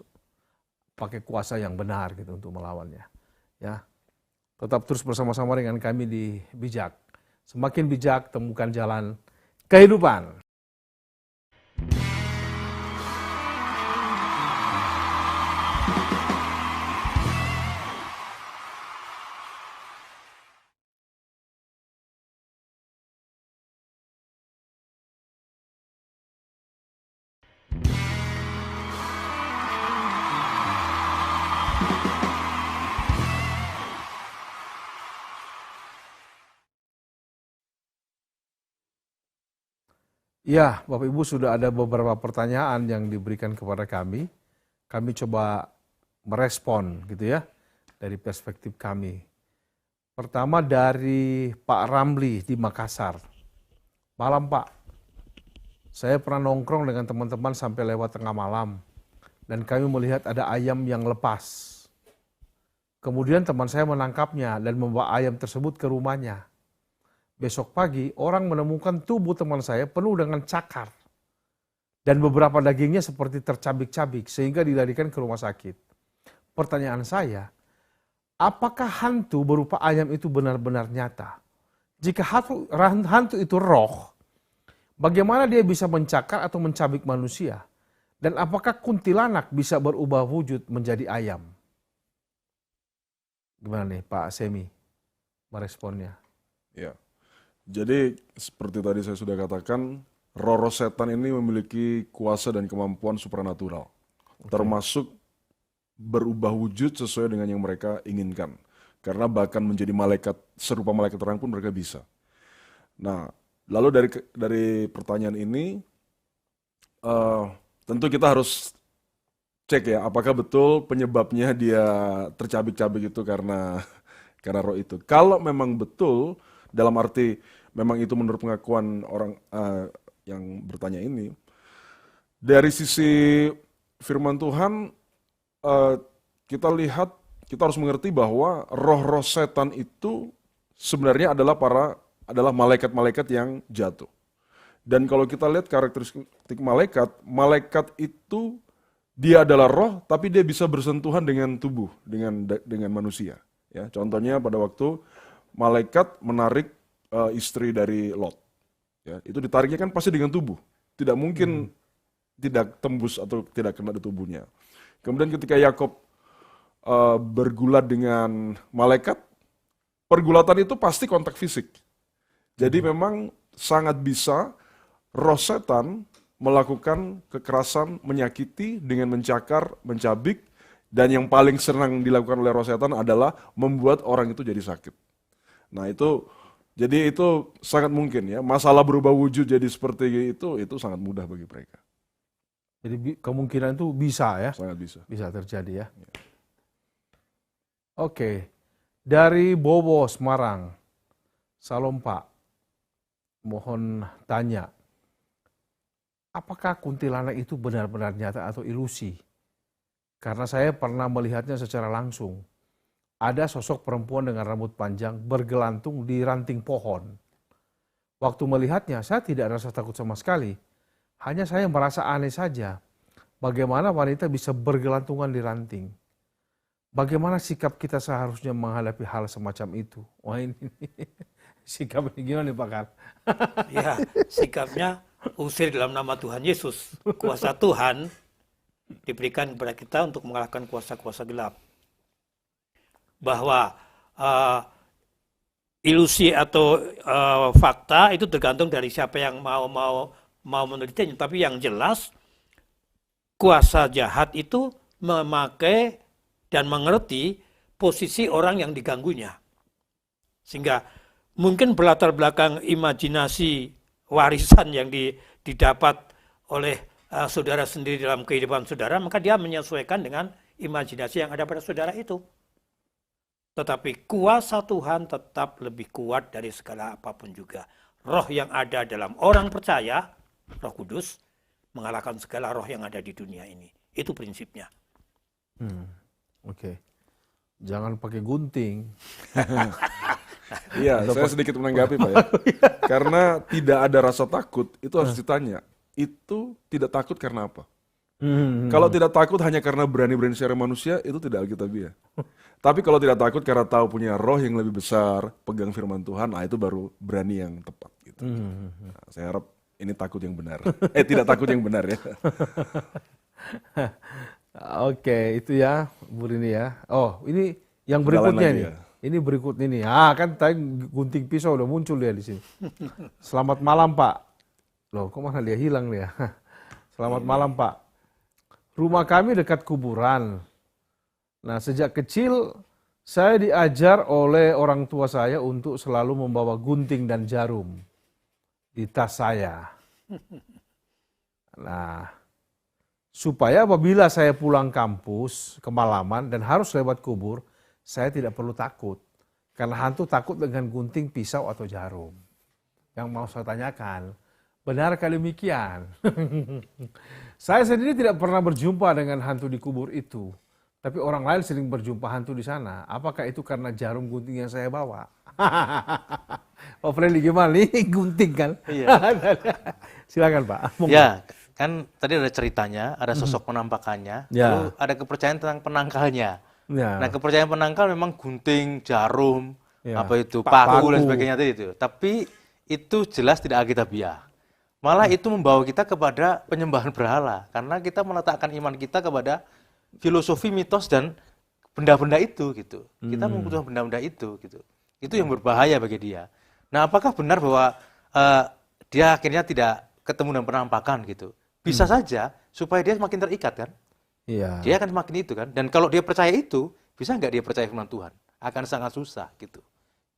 pakai kuasa yang benar gitu untuk melawannya. Ya, tetap terus bersama-sama dengan kami di Bijak. Semakin bijak, temukan jalan kehidupan. Ya, Bapak Ibu sudah ada beberapa pertanyaan yang diberikan kepada kami. Kami coba merespon gitu ya, dari perspektif kami. Pertama dari Pak Ramli di Makassar. Malam Pak, saya pernah nongkrong dengan teman-teman sampai lewat tengah malam. Dan kami melihat ada ayam yang lepas. Kemudian teman saya menangkapnya dan membawa ayam tersebut ke rumahnya. Besok pagi, orang menemukan tubuh teman saya penuh dengan cakar. Dan beberapa dagingnya seperti tercabik-cabik, sehingga dilarikan ke rumah sakit. Pertanyaan saya, apakah hantu berupa ayam itu benar-benar nyata? Jika hantu itu roh, bagaimana dia bisa mencakar atau mencabik manusia? Dan apakah kuntilanak bisa berubah wujud menjadi ayam? Gimana nih Pak Semi meresponnya? Ya. Jadi seperti tadi saya sudah katakan, roh setan ini memiliki kuasa dan kemampuan supranatural. Termasuk berubah wujud sesuai dengan yang mereka inginkan. Karena bahkan menjadi malaikat, serupa malaikat terang pun mereka bisa. Nah, lalu dari pertanyaan ini, tentu kita harus cek ya, apakah betul penyebabnya dia tercabik-cabik itu karena roh itu. Kalau memang betul, dalam arti memang itu menurut pengakuan orang yang bertanya ini, dari sisi firman Tuhan, eh, kita lihat, kita harus mengerti bahwa roh-roh setan itu sebenarnya adalah malaikat-malaikat yang jatuh. Dan kalau kita lihat karakteristik malaikat, malaikat itu dia adalah roh, tapi dia bisa bersentuhan dengan tubuh, dengan manusia. Ya, contohnya pada waktu malaikat menarik istri dari Lot, ya, itu ditariknya kan pasti dengan tubuh, tidak mungkin tidak tembus atau tidak kena di tubuhnya. Kemudian ketika Yakob bergulat dengan malaikat, pergulatan itu pasti kontak fisik. Jadi memang sangat bisa roh setan melakukan kekerasan, menyakiti dengan mencakar, mencabik, dan yang paling sering dilakukan oleh roh setan adalah membuat orang itu jadi sakit. Nah jadi itu sangat mungkin ya, masalah berubah wujud jadi seperti itu sangat mudah bagi mereka. Jadi kemungkinan itu bisa ya, Sangat bisa. bisa terjadi ya. Oke, dari Bowo Semarang, Salam Pak, mohon tanya, apakah kuntilanak itu benar-benar nyata atau ilusi? Karena saya pernah melihatnya secara langsung. Ada sosok perempuan dengan rambut panjang bergelantung di ranting pohon. Waktu melihatnya, saya tidak rasa takut sama sekali. Hanya saya merasa aneh saja. Bagaimana wanita bisa bergelantungan di ranting? Bagaimana sikap kita seharusnya menghadapi hal semacam itu? Wah ini sikap ini gimana nih Pak Kar? Ya, sikapnya usir dalam nama Tuhan Yesus. Kuasa Tuhan diberikan kepada kita untuk mengalahkan kuasa-kuasa gelap. Bahwa ilusi atau fakta itu tergantung dari siapa yang mau menelitinya. Tapi yang jelas kuasa jahat itu memakai dan mengerti posisi orang yang diganggunya. Sehingga mungkin berlatar belakang imajinasi warisan yang didapat oleh saudara sendiri dalam kehidupan saudara, maka dia menyesuaikan dengan imajinasi yang ada pada saudara itu. Tetapi kuasa Tuhan tetap lebih kuat dari segala apapun juga. Roh yang ada dalam orang percaya, Roh Kudus, mengalahkan segala roh yang ada di dunia ini. Itu prinsipnya. Oke. Jangan pakai gunting. Iya, saya sedikit menanggapi Pak ya. Karena tidak ada rasa takut, itu harus ditanya. Itu tidak takut karena apa? Kalau tidak takut hanya karena berani-berani secara manusia, itu tidak alkitabiah. Tapi kalau tidak takut karena tahu punya roh yang lebih besar, pegang firman Tuhan, nah itu baru berani yang tepat. Gitu. Nah, saya harap ini takut yang benar. Tidak takut yang benar ya. Oke, itu ya Bu Rini ya. Oh, ini yang Jalan berikutnya lagi nih. ya. Ini berikutnya nih. Ah, kan tadi gunting pisau udah muncul dia di sini. Selamat malam, Pak. Loh, kok mana dia hilang dia? Selamat malam, Pak. Rumah kami dekat kuburan. Nah, sejak kecil saya diajar oleh orang tua saya untuk selalu membawa gunting dan jarum di tas saya. Nah, supaya apabila saya pulang kampus kemalaman dan harus lewat kubur, saya tidak perlu takut. Karena hantu takut dengan gunting, pisau, atau jarum. Yang mau saya tanyakan, benarkah demikian? Saya sendiri tidak pernah berjumpa dengan hantu di kubur itu. Tapi orang lain sering berjumpa hantu di sana. Apakah itu karena jarum gunting yang saya bawa? Pak Freddy gimana nih? Gunting kan? Iya. Silakan Pak. Ya, kan tadi ada ceritanya, ada sosok penampakannya, Ya. lalu ada kepercayaan tentang penangkalnya. Ya. Nah, kepercayaan penangkal memang gunting, jarum, Ya. apa itu, Paku. paku dan sebagainya tadi itu. Tapi itu jelas tidak alkitabiah. Malah itu membawa kita kepada penyembahan berhala, karena kita meletakkan iman kita kepada filosofi, mitos, dan benda-benda itu gitu. Kita membutuhkan benda-benda itu gitu. Itu yang berbahaya bagi dia. Nah, apakah benar bahwa dia akhirnya tidak ketemu dengan penampakan gitu? Bisa saja supaya dia semakin terikat kan? Iya. Dia akan semakin itu kan. Dan kalau dia percaya itu, bisa nggak dia percaya firman Tuhan? Akan sangat susah gitu.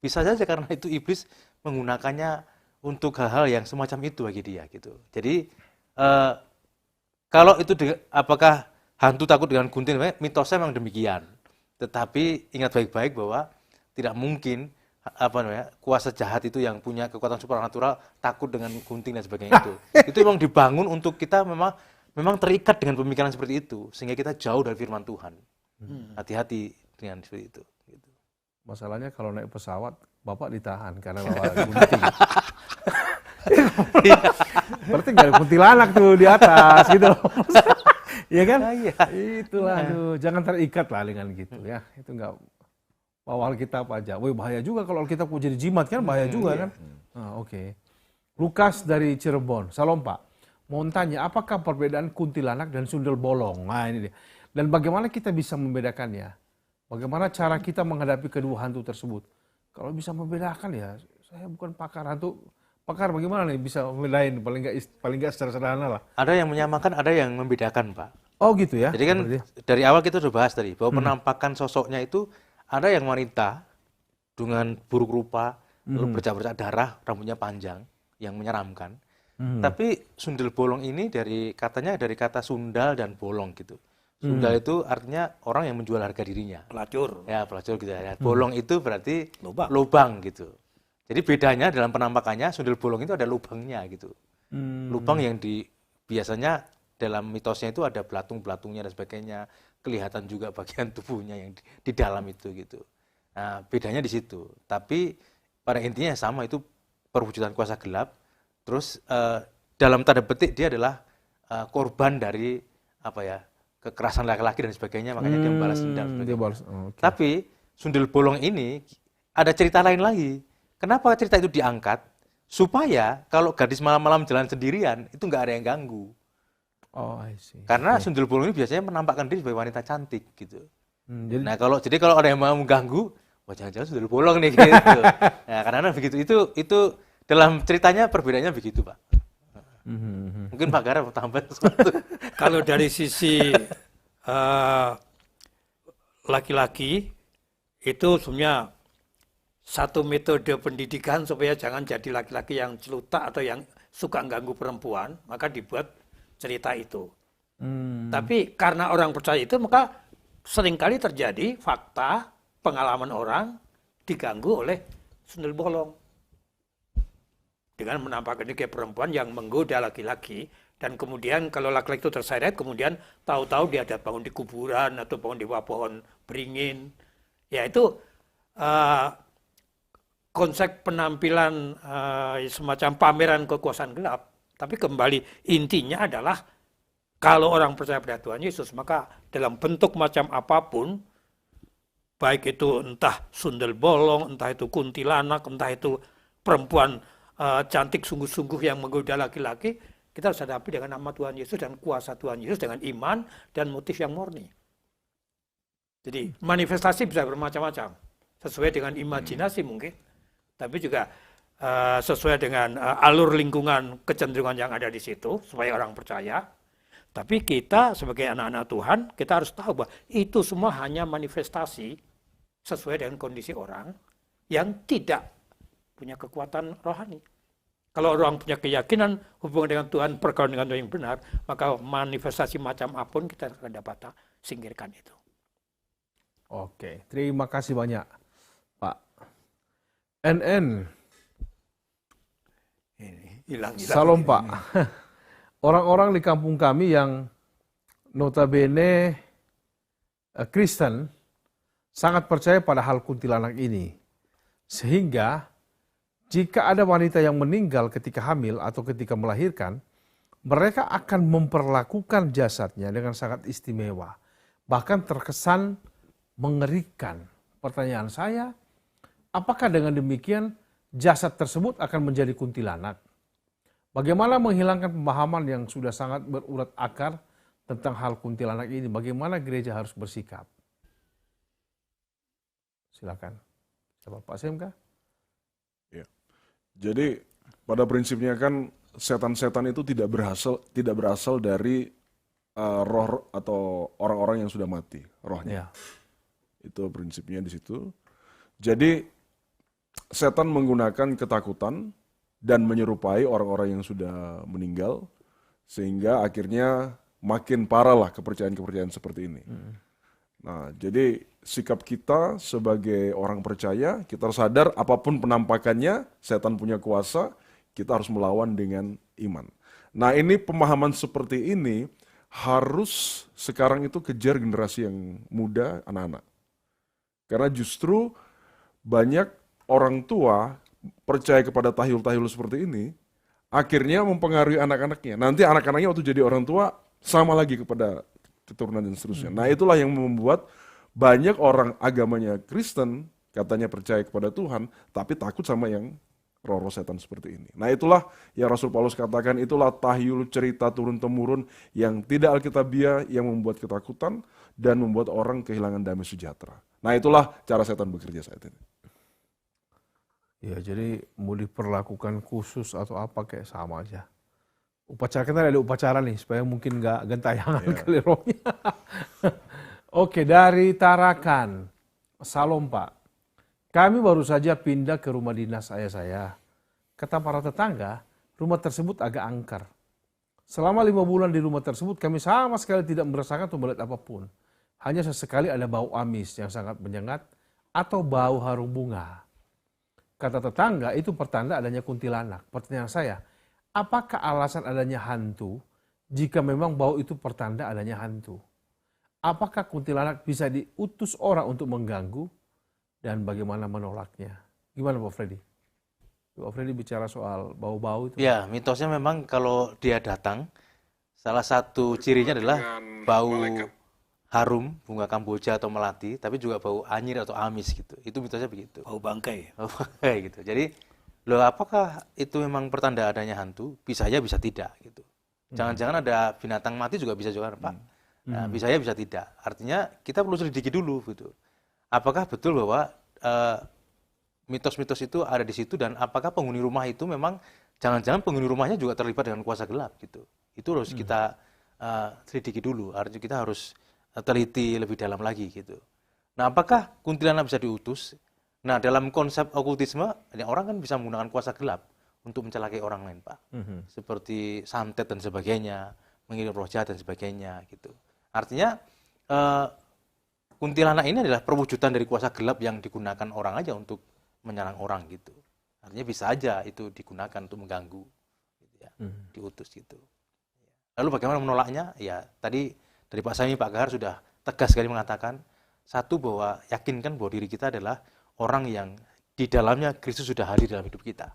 Bisa saja karena itu iblis menggunakannya untuk hal-hal yang semacam itu bagi dia gitu. Jadi kalau itu apakah hantu takut dengan gunting? Mitosnya memang demikian. Tetapi ingat baik-baik bahwa tidak mungkin kuasa jahat itu yang punya kekuatan supernatural takut dengan gunting dan sebagainya itu. Itu memang dibangun untuk kita memang memang terikat dengan pemikiran seperti itu, sehingga kita jauh dari firman Tuhan. Hati-hati dengan seperti itu. Gitu. Masalahnya kalau naik pesawat, Bapak ditahan karena bawa gunting. Berarti nggak ada kuntilanak tuh di atas gitu loh. Iya kan? Iya. Itulah, aduh, jangan terikat lah dengan gitu ya. Itu nggak bawa Alkitab aja. Wih, bahaya juga kalau Alkitab mau jadi jimat kan, bahaya juga kan. Nah, oke. Lukas dari Cirebon, Salam Pak. Mau tanya, apakah perbedaan kuntilanak dan sundel bolong? Nah ini dia. Dan bagaimana kita bisa membedakannya? Bagaimana cara kita menghadapi kedua hantu tersebut? Kalau bisa membedakan ya, saya bukan pakar hantu. Pakar bagaimana nih bisa membedain? Paling nggak secara sederhana lah. Ada yang menyamakan, ada yang membedakan, Pak. Oh gitu ya? Jadi kan dari awal kita sudah bahas tadi, bahwa penampakan sosoknya itu ada yang wanita dengan buruk rupa, lalu bercak-bercak darah, rambutnya panjang, yang menyeramkan. Tapi sundel bolong ini katanya dari kata sundal dan bolong gitu. Sundal itu artinya orang yang menjual harga dirinya. Pelacur. Ya, pelacur gitu ya. Bolong itu berarti Lubang. lubang gitu. Jadi bedanya dalam penampakannya sundel bolong itu ada lubangnya gitu. Lubang yang biasanya dalam mitosnya itu ada belatung-belatungnya dan sebagainya. Kelihatan juga bagian tubuhnya yang di dalam itu gitu. Nah, bedanya di situ. Tapi pada intinya sama, itu perwujudan kuasa gelap. Terus dalam tanda petik dia adalah korban dari kekerasan laki-laki dan sebagainya, makanya dia membalas dendam. Dia balas. Oke. Tapi sundel bolong ini ada cerita lain lagi. Kenapa cerita itu diangkat? Supaya kalau gadis malam-malam jalan sendirian itu nggak ada yang ganggu. Oh, I see. Karena sundel bolong ini biasanya menampakkan diri sebagai wanita cantik gitu. Jadi Nah kalau ada yang mau mengganggu, wah jangan-jangan sundel bolong nih gitu. Nah karena begitu itu dalam ceritanya perbedaannya begitu, Pak. Mungkin Pak Gara mau tambah sesuatu. Kalau dari sisi laki-laki itu sebenarnya satu metode pendidikan supaya jangan jadi laki-laki yang celutak atau yang suka ganggu perempuan, maka dibuat cerita itu. Tapi karena orang percaya itu, maka seringkali terjadi fakta pengalaman orang diganggu oleh sundel bolong. Dengan menampakkan diri kayak perempuan yang menggoda laki-laki, dan kemudian kalau laki-laki itu terseret, kemudian tahu-tahu dia ada bangun di kuburan atau bangun di bawah pohon beringin. Ya itu konsep penampilan semacam pameran kekuasaan gelap. Tapi kembali intinya adalah kalau orang percaya pada Tuhan Yesus, maka dalam bentuk macam apapun, baik itu entah sundel bolong, entah itu kuntilanak, entah itu perempuan cantik sungguh-sungguh yang menggoda laki-laki, kita harus hadapi dengan nama Tuhan Yesus dan kuasa Tuhan Yesus dengan iman dan motif yang murni. Jadi manifestasi bisa bermacam-macam, sesuai dengan imajinasi mungkin, tapi juga sesuai dengan alur lingkungan kecenderungan yang ada di situ, supaya orang percaya. Tapi kita sebagai anak-anak Tuhan, kita harus tahu bahwa itu semua hanya manifestasi sesuai dengan kondisi orang yang tidak punya kekuatan rohani. Kalau orang punya keyakinan hubungan dengan Tuhan, pergaulan dengan Tuhan yang benar, maka manifestasi macam apapun kita akan dapat singkirkan itu. Oke, terima kasih banyak, Pak. NN. Hilang. Salam, Pak. Orang-orang di kampung kami yang notabene Kristen sangat percaya pada hal kuntilanak ini. Sehingga jika ada wanita yang meninggal ketika hamil atau ketika melahirkan, mereka akan memperlakukan jasadnya dengan sangat istimewa. Bahkan terkesan mengerikan. Pertanyaan saya, apakah dengan demikian jasad tersebut akan menjadi kuntilanak? Bagaimana menghilangkan pemahaman yang sudah sangat berurat akar tentang hal kuntilanak ini? Bagaimana gereja harus bersikap? Silakan. Siapa, Pak Semka? Ya. Jadi pada prinsipnya kan setan-setan itu tidak berasal dari roh atau orang-orang yang sudah mati, rohnya. Ya. Itu prinsipnya di situ. Jadi setan menggunakan ketakutan dan menyerupai orang-orang yang sudah meninggal, sehingga akhirnya makin parah lah kepercayaan-kepercayaan seperti ini. Nah, jadi sikap kita sebagai orang percaya, kita sadar apapun penampakannya, setan punya kuasa, kita harus melawan dengan iman. Nah ini pemahaman seperti ini harus sekarang itu kejar generasi yang muda, anak-anak. Karena justru banyak orang tua percaya kepada tahyul-tahyul seperti ini, akhirnya mempengaruhi anak-anaknya. Nanti anak-anaknya waktu jadi orang tua, sama lagi kepada keturunan dan seterusnya. Nah itulah yang membuat banyak orang agamanya Kristen, katanya percaya kepada Tuhan, tapi takut sama yang roh-roh setan seperti ini. Nah itulah yang Rasul Paulus katakan, itulah tahyul cerita turun-temurun yang tidak alkitabiah, yang membuat ketakutan dan membuat orang kehilangan damai sejahtera. Nah itulah cara setan bekerja saat ini. Ya, jadi mau diperlakukan khusus atau apa kayak sama aja. Upacara kita ada upacara nih supaya mungkin nggak gentayangan kali rohnya. Oke, dari Tarakan, Salam Pak. Kami baru saja pindah ke rumah dinas ayah saya. Kata para tetangga, rumah tersebut agak angker. Selama 5 bulan di rumah tersebut kami sama sekali tidak merasakan atau melihat apapun. Hanya sesekali ada bau amis yang sangat menyengat atau bau harum bunga. Kata tetangga itu pertanda adanya kuntilanak. Pertanyaan saya, apakah alasan adanya hantu jika memang bau itu pertanda adanya hantu? Apakah kuntilanak bisa diutus orang untuk mengganggu dan bagaimana menolaknya? Gimana Pak Freddy? Pak Freddy bicara soal bau-bau itu. Ya, mitosnya memang kalau dia datang, salah satu cirinya adalah bau harum, bunga kamboja atau melati, tapi juga bau anyir atau amis gitu. Itu mitosnya begitu. Bau bangkai. Bau bangkai gitu. Jadi, loh apakah itu memang pertanda adanya hantu? Bisa ya, bisa tidak gitu. Jangan-jangan ada binatang mati juga bisa juga, Pak. Nah, bisa ya, bisa tidak. Artinya kita perlu selidiki dulu gitu. Apakah betul bahwa mitos-mitos itu ada di situ dan apakah penghuni rumah itu memang jangan-jangan penghuni rumahnya juga terlibat dengan kuasa gelap gitu. Itu harus kita selidiki dulu. Artinya kita harus teliti lebih dalam lagi gitu. Nah, apakah kuntilanak bisa diutus? Nah, dalam konsep okultisme, orang kan bisa menggunakan kuasa gelap untuk mencelakai orang lain, Pak. Seperti santet dan sebagainya, mengirim roh jahat dan sebagainya gitu. Artinya kuntilanak ini adalah perwujudan dari kuasa gelap yang digunakan orang aja untuk menyerang orang gitu. Artinya bisa aja itu digunakan untuk mengganggu, gitu ya, diutus gitu. Lalu bagaimana menolaknya? Ya tadi dari Pak Sami, Pak Kahar sudah tegas sekali mengatakan, satu bahwa yakinkan bahwa diri kita adalah orang yang di dalamnya Kristus sudah hadir dalam hidup kita.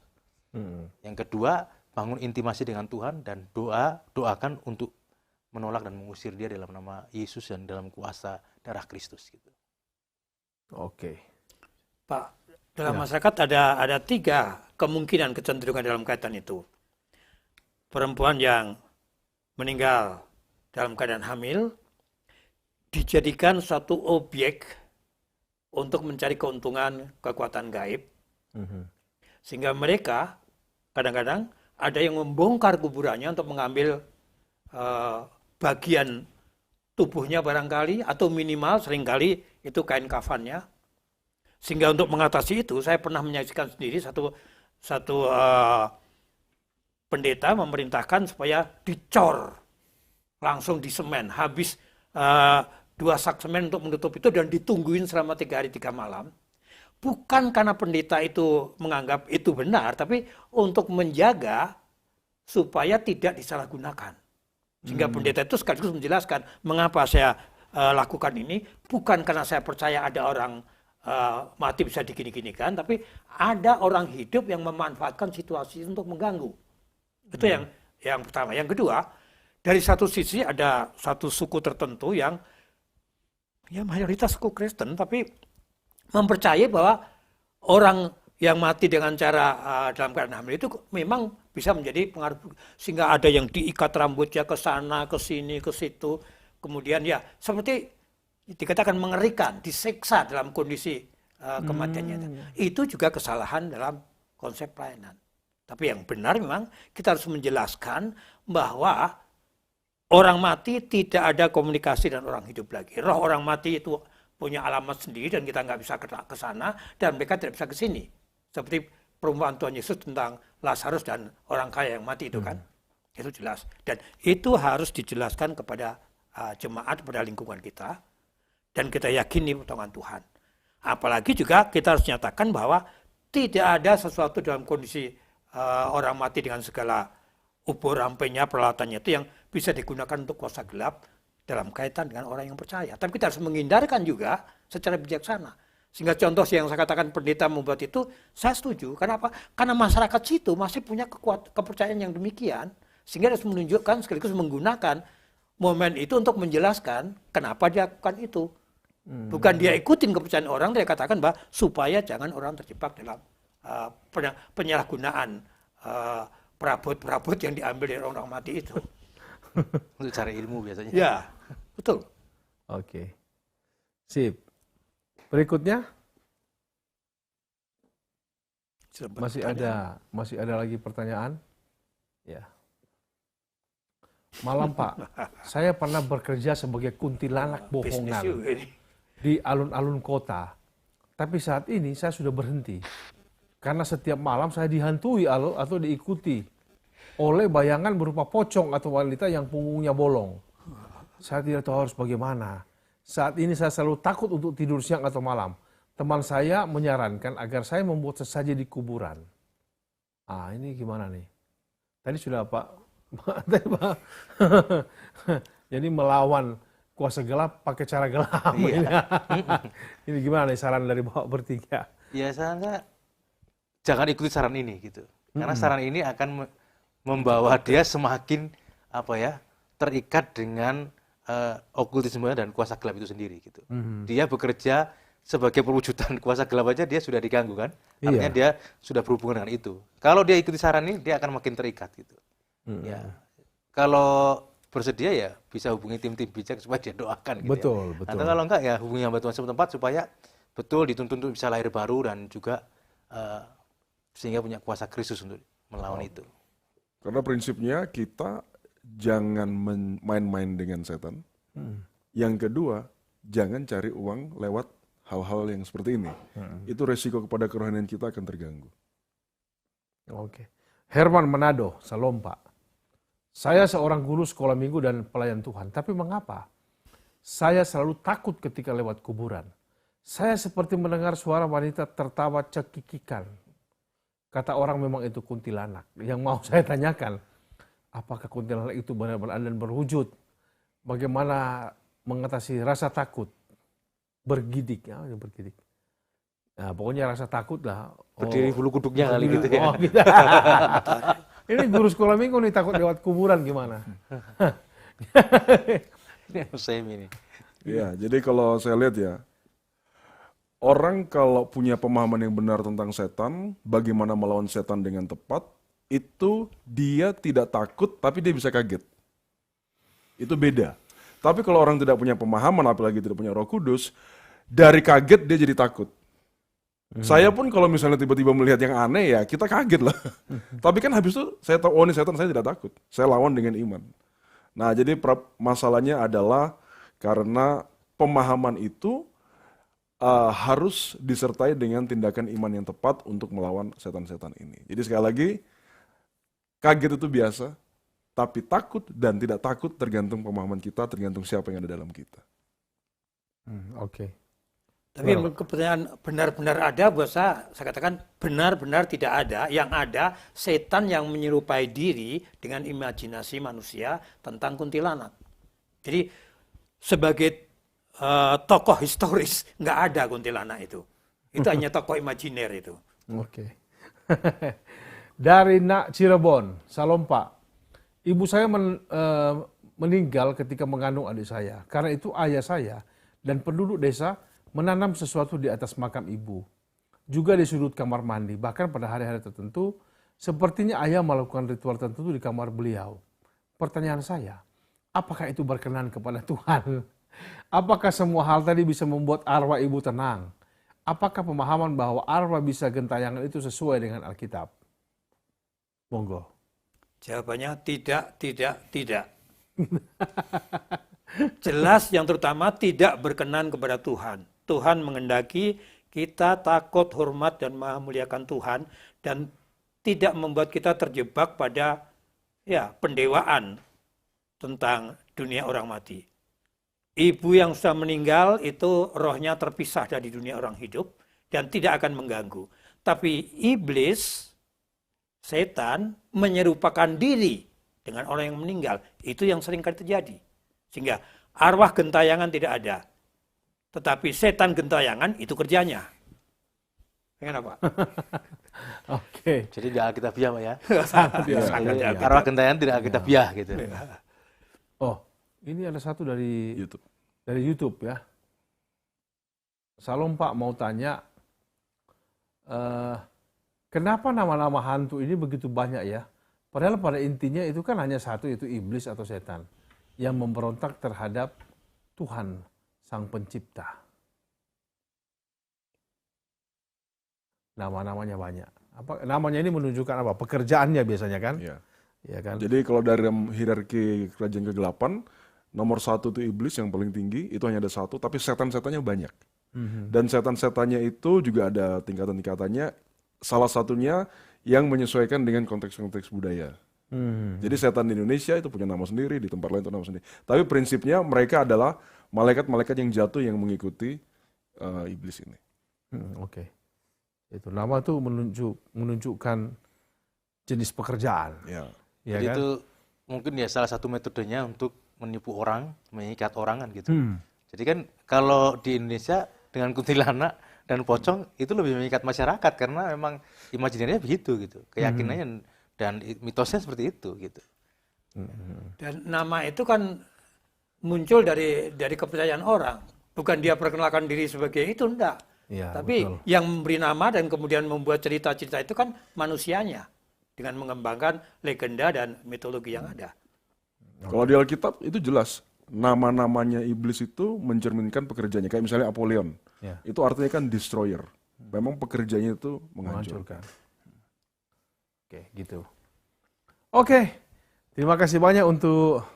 Yang kedua, bangun intimasi dengan Tuhan dan doakan untuk menolak dan mengusir dia dalam nama Yesus dan dalam kuasa darah Kristus gitu. Oke. Pak, dalam masyarakat ada 3 kemungkinan kecenderungan dalam kaitan itu. Perempuan yang meninggal dalam keadaan hamil dijadikan satu objek untuk mencari keuntungan kekuatan gaib. Sehingga mereka kadang-kadang ada yang membongkar kuburannya untuk mengambil bagian tubuhnya barangkali atau minimal seringkali itu kain kafannya. Sehingga untuk mengatasi itu saya pernah menyaksikan sendiri satu pendeta memerintahkan supaya dicor langsung di semen, habis 2 sak semen untuk menutup itu dan ditungguin selama 3 hari 3 malam. Bukan karena pendeta itu menganggap itu benar, tapi untuk menjaga supaya tidak disalahgunakan. Sehingga pendeta itu sekaligus menjelaskan mengapa saya lakukan ini, bukan karena saya percaya ada orang mati bisa digini-ginikan, tapi ada orang hidup yang memanfaatkan situasi untuk mengganggu. Itu yang pertama. Yang kedua, dari satu sisi ada satu suku tertentu yang ya mayoritas suku Kristen, tapi mempercayai bahwa orang yang mati dengan cara dalam keadaan hamil itu memang bisa menjadi pengaruh, sehingga ada yang diikat rambutnya ke sana, ke sini, ke situ, kemudian ya seperti dikatakan mengerikan, disiksa dalam kondisi kematiannya. Itu juga kesalahan dalam konsep pelayanan. Tapi yang benar memang kita harus menjelaskan bahwa orang mati tidak ada komunikasi dengan orang hidup lagi. Roh orang mati itu punya alamat sendiri dan kita nggak bisa ke sana dan mereka tidak bisa ke sini. Seperti perumpamaan Tuhan Yesus tentang Lazarus dan orang kaya yang mati itu kan. Itu jelas. Dan itu harus dijelaskan kepada jemaat, kepada lingkungan kita. Dan kita yakini pertolongan Tuhan. Apalagi juga kita harus nyatakan bahwa tidak ada sesuatu dalam kondisi orang mati dengan segala ubur rampenya peralatannya itu yang bisa digunakan untuk kuasa gelap dalam kaitan dengan orang yang percaya. Tapi kita harus menghindarkan juga secara bijaksana. Sehingga contoh yang saya katakan pendeta membuat itu, saya setuju. Kenapa? Karena masyarakat situ masih punya kepercayaan yang demikian, sehingga harus menunjukkan sekaligus menggunakan momen itu untuk menjelaskan kenapa dia lakukan itu. Bukan dia ikutin kepercayaan orang, dia katakan bahwa supaya jangan orang terjebak dalam penyalahgunaan perabot-perabot yang diambil dari orang mati itu. Untuk cari ilmu biasanya. Ya, betul. Oke. Sip. Berikutnya masih ada lagi pertanyaan? Ya. Malam Pak, saya pernah bekerja sebagai kuntilanak bohongan di alun-alun kota. Tapi saat ini saya sudah berhenti. Karena setiap malam saya dihantui atau diikuti oleh bayangan berupa pocong atau wanita yang punggungnya bolong. Saya tidak tahu harus bagaimana. Saat ini saya selalu takut untuk tidur siang atau malam. Teman saya menyarankan agar saya membuat sesaji di kuburan. Ini gimana nih? Tadi sudah Pak. Jadi melawan kuasa gelap pakai cara gelap. Iya. Ini gimana nih saran dari Bapak bertiga? Ya saran saya, jangan ikuti saran ini gitu. Karena saran ini akan membawa dia semakin terikat dengan okultisme dan kuasa gelap itu sendiri gitu. Dia bekerja sebagai perwujudan kuasa gelap aja dia sudah diganggu kan. Artinya dia sudah berhubungan dengan itu. Kalau dia ikuti saran ini dia akan makin terikat gitu. Ya. Kalau bersedia ya bisa hubungi tim-tim bijak supaya dia doakan gitu. Betul. Atau kalau enggak ya hubungi hamba Tuhan setempat supaya betul dituntun untuk bisa lahir baru dan juga sehingga punya kuasa Kristus untuk melawan itu. Karena prinsipnya kita jangan main-main dengan setan. Yang kedua, jangan cari uang lewat hal-hal yang seperti ini. Itu resiko kepada kerohanian kita akan terganggu. Oke. Herman Manado, Salam Pak. Saya seorang guru sekolah minggu dan pelayan Tuhan. Tapi mengapa? Saya selalu takut ketika lewat kuburan. Saya seperti mendengar suara wanita tertawa cekikikan. Kata orang memang itu kuntilanak. Yang mau saya tanyakan, apakah kuntilanak itu benar-benar dan berwujud? Bagaimana mengatasi rasa takut? Bergidik. Bergidik. Nah, pokoknya rasa takut lah. Berdiri bulu kuduknya kali gitu ya. Gitu. Ini guru sekolah minggu nih takut lewat kuburan gimana? Ini. Ya, jadi kalau saya lihat ya, orang kalau punya pemahaman yang benar tentang setan, bagaimana melawan setan dengan tepat, itu dia tidak takut tapi dia bisa kaget. Itu beda. Tapi kalau orang tidak punya pemahaman, apalagi tidak punya Roh Kudus, dari kaget dia jadi takut. Saya pun kalau misalnya tiba-tiba melihat yang aneh ya kita kaget lah. Tapi kan habis itu saya tahu, oh ini setan, saya tidak takut. Saya lawan dengan iman. Nah jadi masalahnya adalah karena pemahaman itu harus disertai dengan tindakan iman yang tepat untuk melawan setan-setan ini. Jadi sekali lagi, kaget itu biasa, tapi takut dan tidak takut tergantung pemahaman kita, tergantung siapa yang ada dalam kita. Oke. Tapi pertanyaan benar-benar ada, buat saya katakan benar-benar tidak ada. Yang ada setan yang menyerupai diri dengan imajinasi manusia tentang kuntilanak. Jadi sebagai tokoh historis nggak ada kuntilanak itu. Itu hanya tokoh imajiner itu. Oke. Dari Nak Cirebon, Salam Pak. Ibu saya meninggal ketika mengandung adik saya. Karena itu ayah saya dan penduduk desa menanam sesuatu di atas makam ibu. Juga di sudut kamar mandi. Bahkan pada hari-hari tertentu, sepertinya ayah melakukan ritual tertentu di kamar beliau. Pertanyaan saya, apakah itu berkenan kepada Tuhan? Apakah semua hal tadi bisa membuat arwah ibu tenang? Apakah pemahaman bahwa arwah bisa gentayangan itu sesuai dengan Alkitab? Monggo. Jawabannya tidak. Jelas yang terutama tidak berkenan kepada Tuhan. Tuhan mengendaki kita takut, hormat, dan memuliakan Tuhan dan tidak membuat kita terjebak pada pendewaan tentang dunia orang mati. Ibu yang sudah meninggal itu rohnya terpisah dari dunia orang hidup dan tidak akan mengganggu. Tapi iblis, setan, menyerupakan diri dengan orang yang meninggal. Itu yang sering kali terjadi. Sehingga arwah gentayangan tidak ada. Tetapi setan gentayangan itu kerjanya. Bagaimana Pak? Oke. Jadi tidak alkitabiah Pak ya. Sangat Jadi Alkitab. arwah gentayangan tidak alkitabiah gitu. Oh, ini ada satu dari YouTube. YouTube ya. Salam Pak, mau tanya, kenapa nama-nama hantu ini begitu banyak ya? Padahal pada intinya itu kan hanya satu, yaitu iblis atau setan yang memberontak terhadap Tuhan Sang Pencipta. Nama-namanya banyak. Namanya ini menunjukkan apa? Pekerjaannya biasanya kan? Ya. Ya kan? Jadi kalau dari hierarki kerajaan kegelapan, nomor 1 itu iblis yang paling tinggi, itu hanya ada 1, tapi setan-setannya banyak. Dan setan-setannya itu juga ada tingkatan-tingkatannya, salah satunya yang menyesuaikan dengan konteks-konteks budaya. Jadi setan di Indonesia itu punya nama sendiri, di tempat lain itu nama sendiri. Tapi prinsipnya mereka adalah malaikat-malaikat yang jatuh yang mengikuti iblis ini. Oke. Itu nama itu menunjukkan jenis pekerjaan. Ya. Ya Jadi kan? itu mungkin ya salah satu metodenya untuk menipu orang, mengikat orang kan gitu. Jadi kan kalau di Indonesia dengan kuntilanak dan pocong itu lebih mengikat masyarakat karena memang imajinasinya begitu gitu, keyakinannya dan mitosnya seperti itu gitu. Dan nama itu kan muncul dari kepercayaan orang. Bukan dia perkenalkan diri sebagai itu, enggak. Iya, Tapi betul. yang memberi nama dan kemudian membuat cerita-cerita itu kan manusianya. Dengan mengembangkan legenda dan mitologi yang ada. Kalau di Alkitab itu jelas, nama-namanya iblis itu mencerminkan pekerjaannya. Kayak misalnya Apollyon, Ya. itu artinya kan destroyer. Memang pekerjaannya itu menghancurkan. Menghancurkan. Oke, gitu. Oke, terima kasih banyak untuk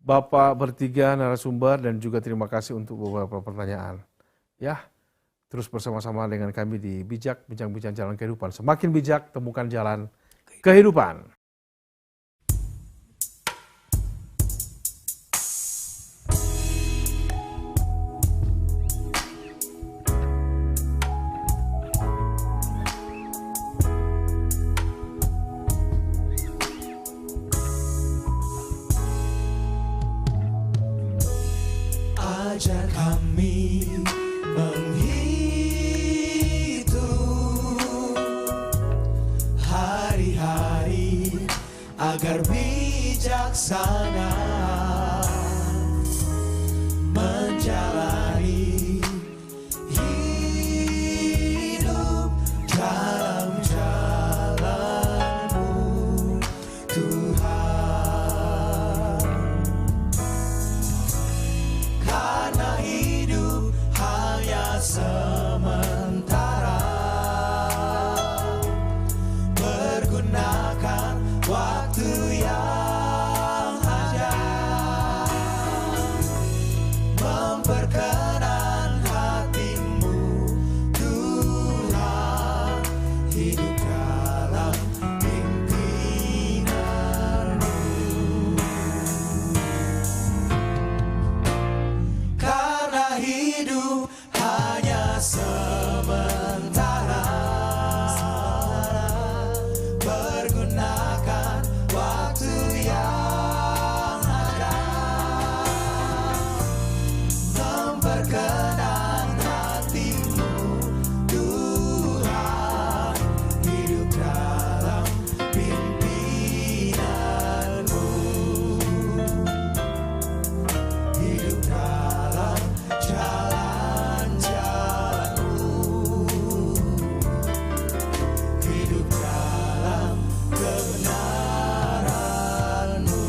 Bapak bertiga narasumber dan juga terima kasih untuk beberapa pertanyaan. Ya, terus bersama-sama dengan kami di Bijak, Bincang-Bincang Jalan Kehidupan. Semakin bijak, temukan jalan kehidupan. Ajar kami menghitung hari-hari agar bijaksana menjalani hidup dalam jalan-Mu, Tuhan. Karena hidup hanya sementara, pergunakan waktu yang ada, memperkenan hati-Mu, Tuhan, hidup dalam pimpinan-Mu. Karena hidup hanya sementara, pergunakan waktu yang ada, memperkenan hati-Mu, Tuhan, hidup dalam pimpinan-Mu, hidup dalam jalan-jalan-Mu, hidup dalam kebenaran-Mu.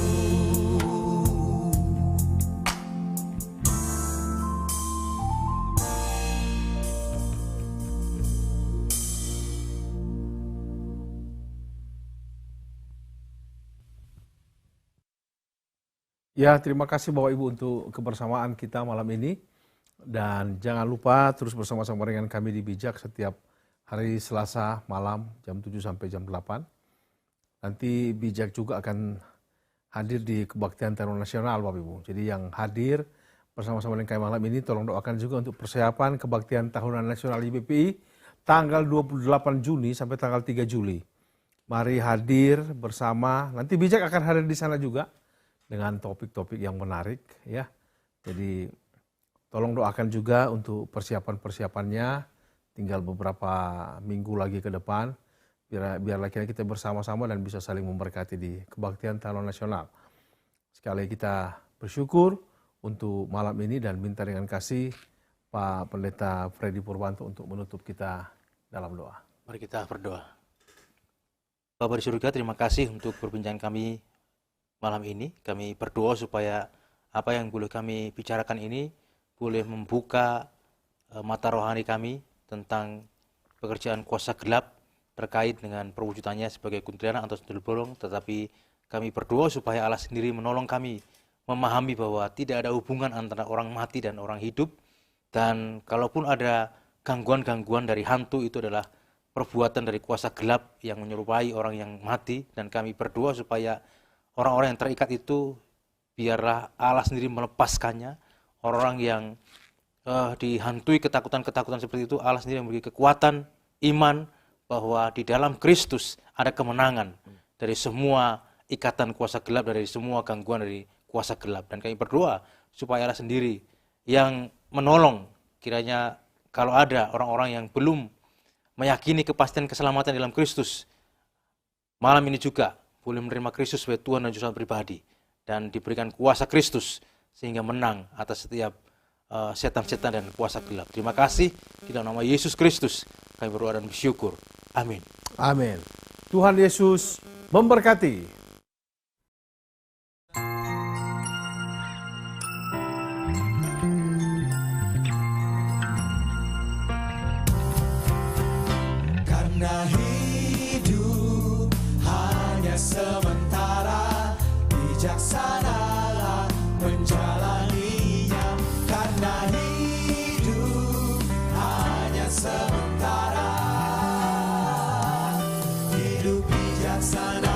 Ya, terima kasih Bapak Ibu untuk kebersamaan kita malam ini. Dan jangan lupa terus bersama-sama dengan kami di Bijak setiap hari Selasa malam jam 7 sampai jam 8. Nanti Bijak juga akan hadir di Kebaktian Tahunan Nasional Bapak Ibu. Jadi yang hadir bersama-sama dengan kami malam ini tolong doakan juga untuk persiapan Kebaktian Tahunan Nasional IBPI tanggal 28 Juni sampai tanggal 3 Juli. Mari hadir bersama. Nanti Bijak akan hadir di sana juga dengan topik-topik yang menarik ya. Jadi tolong doakan juga untuk persiapan-persiapannya. Tinggal beberapa minggu lagi ke depan. Biarlah kita bersama-sama dan bisa saling memberkati di Kebaktian Talon Nasional. Sekali lagi kita bersyukur untuk malam ini dan minta dengan kasih Pak Pendeta Freddy Purwanto untuk menutup kita dalam doa. Mari kita berdoa. Bapa di surga, terima kasih untuk perbincangan kami malam ini. Kami berdoa supaya apa yang boleh kami bicarakan ini boleh membuka mata rohani kami tentang pekerjaan kuasa gelap terkait dengan perwujudannya sebagai kuntilanak atau sundel bolong. Tetapi kami berdoa supaya Allah sendiri menolong kami memahami bahwa tidak ada hubungan antara orang mati dan orang hidup. Dan kalaupun ada gangguan-gangguan dari hantu, itu adalah perbuatan dari kuasa gelap yang menyerupai orang yang mati. Dan kami berdoa supaya orang-orang yang terikat itu biarlah Allah sendiri melepaskannya. Orang yang dihantui ketakutan-ketakutan seperti itu, Allah sendiri memberi kekuatan iman bahwa di dalam Kristus ada kemenangan dari semua ikatan kuasa gelap, dari semua gangguan dari kuasa gelap. Dan kami berdoa supaya Allah sendiri yang menolong. Kiranya kalau ada orang-orang yang belum meyakini kepastian keselamatan dalam Kristus, malam ini juga boleh menerima Kristus sebagai Tuhan dan Juru pribadi dan diberikan kuasa Kristus sehingga menang atas setiap setan-setan dan kuasa gelap. Terima kasih di dalam nama Yesus Kristus kami berdoa dan bersyukur. Amin. Amin. Tuhan Yesus memberkati. Karena hidup hanya sementara, bijaksanalah menjalaninya. Karena hidup hanya sementara, hidup bijaksana.